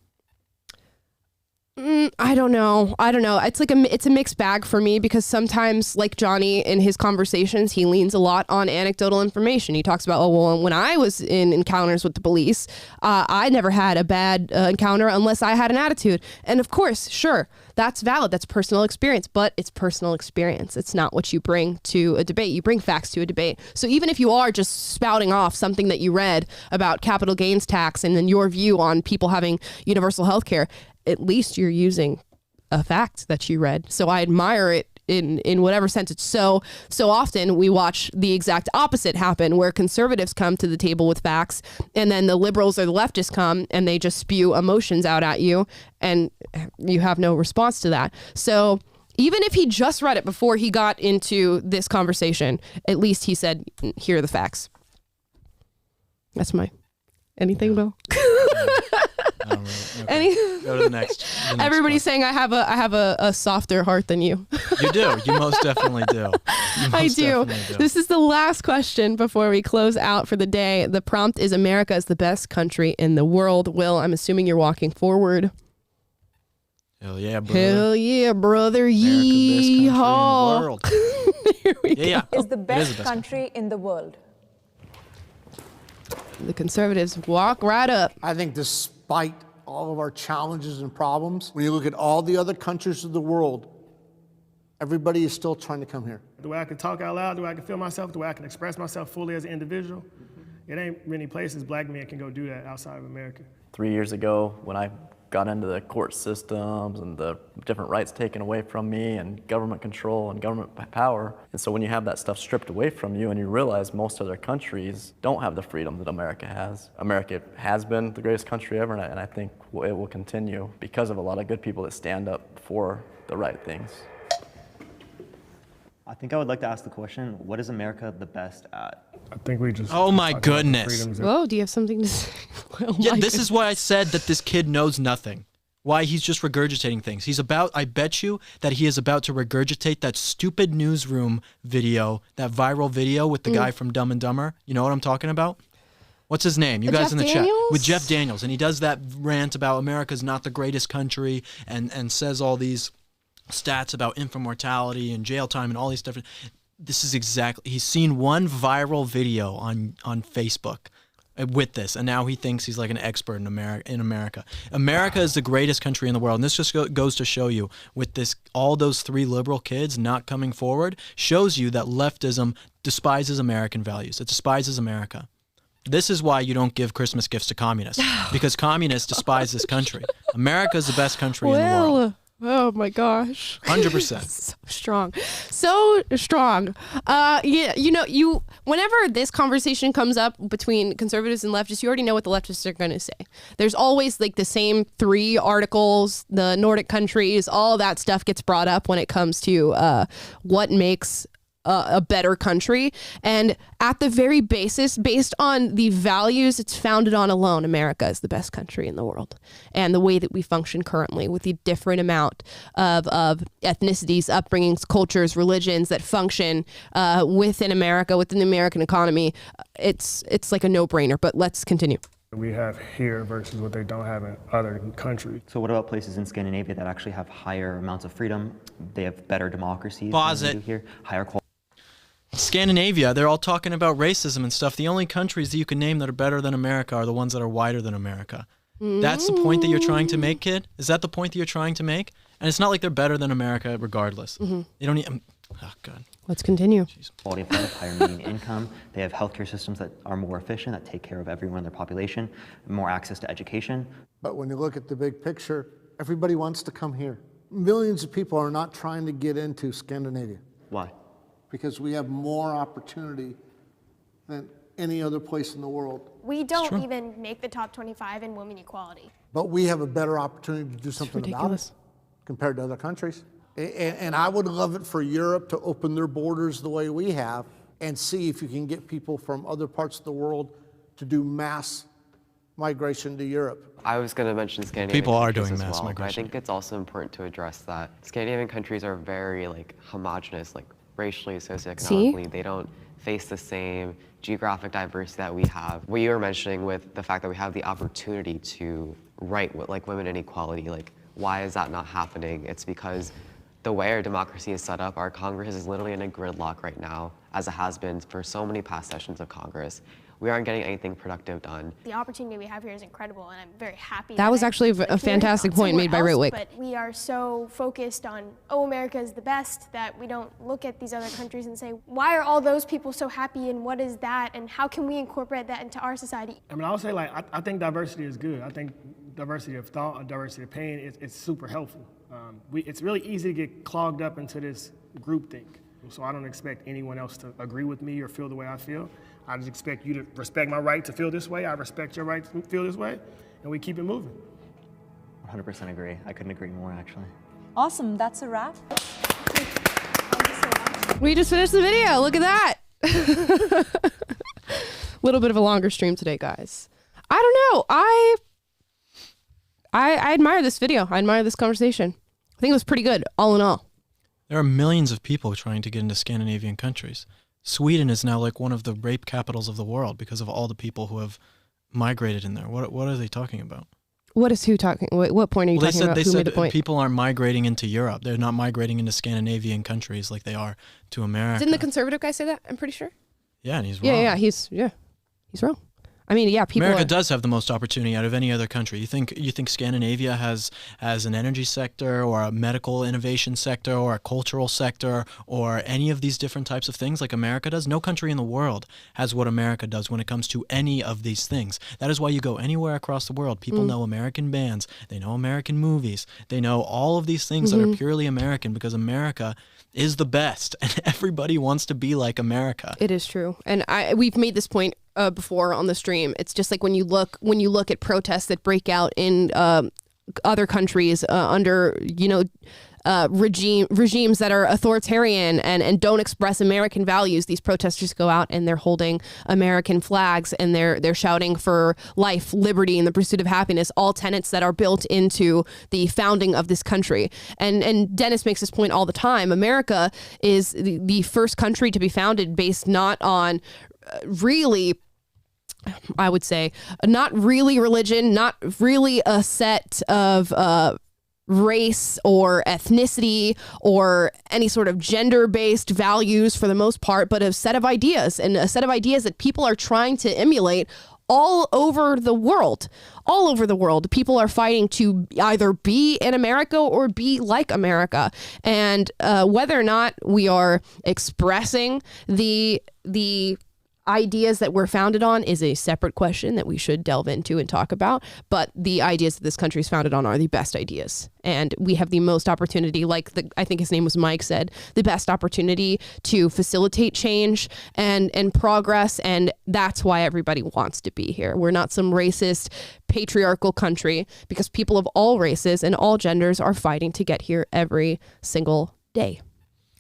I don't know. It's like it's a mixed bag for me because sometimes, like Johnny in his conversations, he leans a lot on anecdotal information. He talks about, when I was in encounters with the police, I never had a bad encounter unless I had an attitude. And of course, sure, that's valid. That's personal experience, but it's personal experience. It's not what you bring to a debate. You bring facts to a debate. So even if you are just spouting off something that you read about capital gains tax and then your view on people having universal health care, at least you're using a fact that you read. So I admire it in whatever sense. It's so often we watch the exact opposite happen where conservatives come to the table with facts and then the liberals or the leftists come and they just spew emotions out at you and you have no response to that. So even if he just read it before he got into this conversation, at least he said, here are the facts. That's anything, Bill? Really. Okay. Go to the next. Everybody's saying I have a softer heart than you. You do. You most definitely do. I do. This is the last question before we close out for the day. The prompt is America is the best country in the world. Will, I'm assuming you're walking forward. Hell yeah, brother. Hell yeah, brother. Yeehaw. Here we go. Is the best country in the world. The conservatives walk right up. I think despite all of our challenges and problems, when you look at all the other countries of the world, everybody is still trying to come here. The way I can talk out loud, the way I can feel myself, the way I can express myself fully as an individual, it ain't many places black men can go do that outside of America. 3 years ago, when I got into the court systems and the different rights taken away from me and government control and government power. And so when you have that stuff stripped away from you and you realize most other countries don't have the freedom that America has. America has been the greatest country ever, and I think it will continue because of a lot of good people that stand up for the right things. I think I would like to ask the question, what is America the best at? I think we just... Oh my goodness. Whoa, do you have something to say? Yeah, this is why I said that this kid knows nothing. Why he's just regurgitating things. I bet you that he is about to regurgitate that stupid newsroom video, that viral video with the guy from Dumb and Dumber. You know what I'm talking about? What's his name? You guys Jeff in the Daniels? chat. With Jeff Daniels. And he does that rant about America's not the greatest country and says all these stats about infant mortality and jail time and all these different. This is exactly, he's seen one viral video on Facebook with this, and now he thinks he's like an expert in America. America is the greatest country in the world, and this just goes to show you with this, all those 3 liberal kids not coming forward shows you that leftism despises American values. It despises America. This is why you don't give Christmas gifts to communists, because communists despise this country. America is the best country in the world. Oh my gosh. 100%. So strong. So strong. Yeah, whenever this conversation comes up between conservatives and leftists, you already know what the leftists are going to say. There's always like the same 3 articles, the Nordic countries, all that stuff gets brought up when it comes to what makes a better country. And at the very basis, based on the values it's founded on alone, America is the best country in the world. And the way that we function currently with the different amount of ethnicities, upbringings, cultures, religions that function within America, within the American economy, it's like a no-brainer. But let's continue. We have here versus what they don't have in other countries. So what about places in Scandinavia that actually have higher amounts of freedom? They have better democracies Pause than we it. do here, higher quality. Scandinavia, they're all talking about racism and stuff. The only countries that you can name that are better than America are the ones that are whiter than America. That's the point that you're trying to make, kid? Is that the point that you're trying to make? And it's not like they're better than America regardless. They don't need... Oh, God. Let's continue. Quality of life, higher median income. They have healthcare systems that are more efficient, that take care of everyone in their population, more access to education. But when you look at the big picture, everybody wants to come here. Millions of people are not trying to get into Scandinavia Why? because we have more opportunity than any other place in the world. We don't even make the top 25 in women equality. But we have a better opportunity to do something about it compared to other countries. And I would love it for Europe to open their borders the way we have and see if you can get people from other parts of the world to do mass migration to Europe. I was going to mention Scandinavian People are countries doing as mass well, migration. But I think it's also important to address that Scandinavian countries are very homogenous, racially, socioeconomically. They don't face the same geographic diversity that we have. What you were mentioning with the fact that we have the opportunity to write with women inequality, why is that not happening? It's because the way our democracy is set up, our Congress is literally in a gridlock right now, as it has been for so many past sessions of Congress. We aren't getting anything productive done. The opportunity we have here is incredible, and I'm very happy. That was actually a fantastic point made by Witt. But we are so focused on, America is the best, that we don't look at these other countries and say, why are all those people so happy, and what is that, and how can we incorporate that into our society? I mean, I would say I think diversity is good. I think diversity of thought and diversity of opinion is super helpful. It's really easy to get clogged up into this groupthink. So I don't expect anyone else to agree with me or feel the way I feel. I just expect you to respect my right to feel this way. I respect your right to feel this way, and we keep it moving. 100% agree. I couldn't agree more, actually. Awesome, that's a wrap. Thank you so much. We just finished the video. Look at that. Little bit of a longer stream today, guys. I don't know. I admire this video. I admire this conversation. I think it was pretty good, all in all. There are millions of people trying to get into Scandinavian countries. Sweden is now one of the rape capitals of the world because of all the people who have migrated in there. What are they talking about? What is who talking? What point are you talking about? They Who made the said point? people aren't migrating into Europe. They're not migrating into Scandinavian countries like they are to America. Didn't the conservative guy say that? I'm pretty sure. Yeah, and he's wrong. Yeah, he's wrong. I mean, yeah, people. America does have the most opportunity out of any other country. You think Scandinavia has an energy sector or a medical innovation sector or a cultural sector or any of these different types of things like America does? No country in the world has what America does when it comes to any of these things. That is why you go anywhere across the world. People know American bands. They know American movies. They know all of these things that are purely American because America is the best and everybody wants to be like America. It is true. And we've made this point before on the stream. It's just like when you look at protests that break out in other countries under regimes that are authoritarian and don't express American values, these protesters go out and they're holding American flags and they're shouting for life, liberty, and the pursuit of happiness, all tenets that are built into the founding of this country. And Dennis makes this point all the time. America is the first country to be founded based not on really I would say, not really religion, not really a set of race or ethnicity or any sort of gender-based values for the most part, but a set of ideas, and a set of ideas that people are trying to emulate all over the world. All over the world, people are fighting to either be in America or be like America. And whether or not we are expressing the ideas that we're founded on is a separate question that we should delve into and talk about. But the ideas that this country is founded on are the best ideas. And we have the most opportunity, like I think his name was Mike said, the best opportunity to facilitate change and progress. And that's why everybody wants to be here. We're not some racist, patriarchal country, because people of all races and all genders are fighting to get here every single day.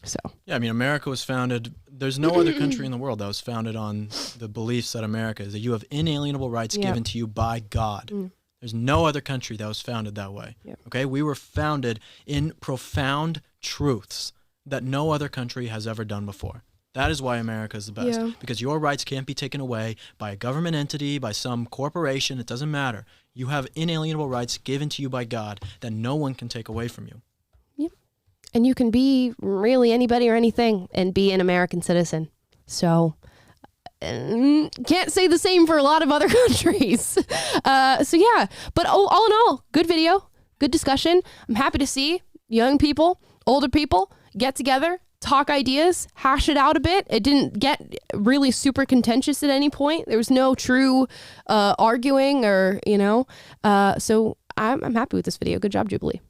So yeah, I mean, America was founded. There's no other country in the world that was founded on the beliefs that America is, that you have inalienable rights given to you by God. There's no other country that was founded that way. Okay, we were founded in profound truths that no other country has ever done before. That is why America is the best, because your rights can't be taken away by a government entity, by some corporation. It doesn't matter. You have inalienable rights given to you by God that no one can take away from you. And you can be really anybody or anything and be an American citizen. So can't say the same for a lot of other countries. So yeah, but all in all, good video, good discussion. I'm happy to see young people, older people get together, talk ideas, hash it out a bit. It didn't get really super contentious at any point. There was no true arguing or, so I'm happy with this video. Good job, Jubilee.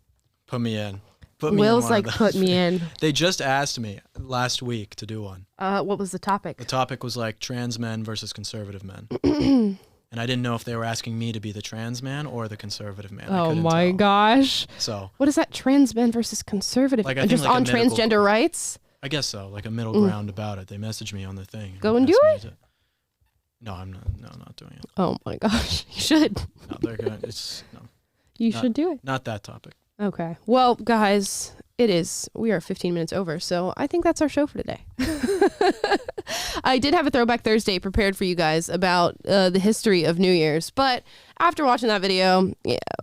Put me in. Will's like, put me in. They just asked me last week to do one. What was the topic? The topic was like trans men versus conservative men. And I didn't know if they were asking me to be the trans man or the conservative man. Oh my gosh. So what is that, trans men versus conservative? Like, just on transgender rights? I guess so, like a middle ground about it. They messaged me on the thing. Go and do it? No, I'm not doing it. Oh my gosh. You should. No, they're good. You should do it. Not that topic. Okay. Well, guys, we are 15 minutes over, so I think that's our show for today. I did have a Throwback Thursday prepared for you guys about the history of New Year's, but after watching that video,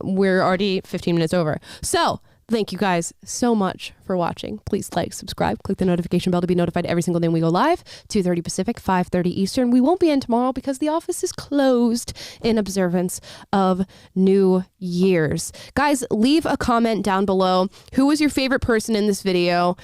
we're already 15 minutes over. So thank you guys so much for watching. Please like, subscribe, click the notification bell to be notified every single day we go live, 2:30 Pacific, 5:30 Eastern. We won't be in tomorrow because the office is closed in observance of New Year's. Guys, leave a comment down below. Who was your favorite person in this video?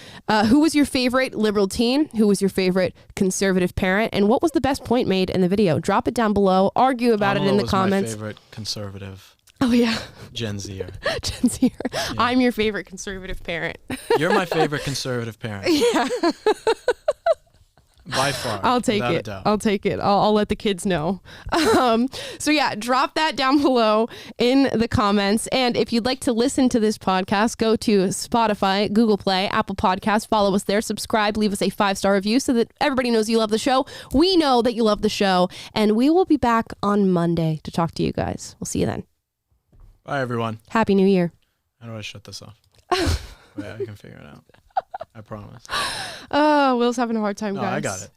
Who was your favorite liberal teen? Who was your favorite conservative parent? And what was the best point made in the video? Drop it down below. Argue about it in the comments. My favorite conservative. Oh, yeah. Gen Zer. Gen Zer. Yeah. I'm your favorite conservative parent. You're my favorite conservative parent. Yeah. By far. I'll take it. I'll take it. I'll let the kids know. So yeah, drop that down below in the comments. And if you'd like to listen to this podcast, go to Spotify, Google Play, Apple Podcasts, follow us there, subscribe, leave us a 5-star review so that everybody knows you love the show. We know that you love the show, and we will be back on Monday to talk to you guys. We'll see you then. Bye, everyone. Happy New Year. How do I shut this off? Yeah, I can figure it out. I promise. Oh, Will's having a hard time, guys. No, I got it.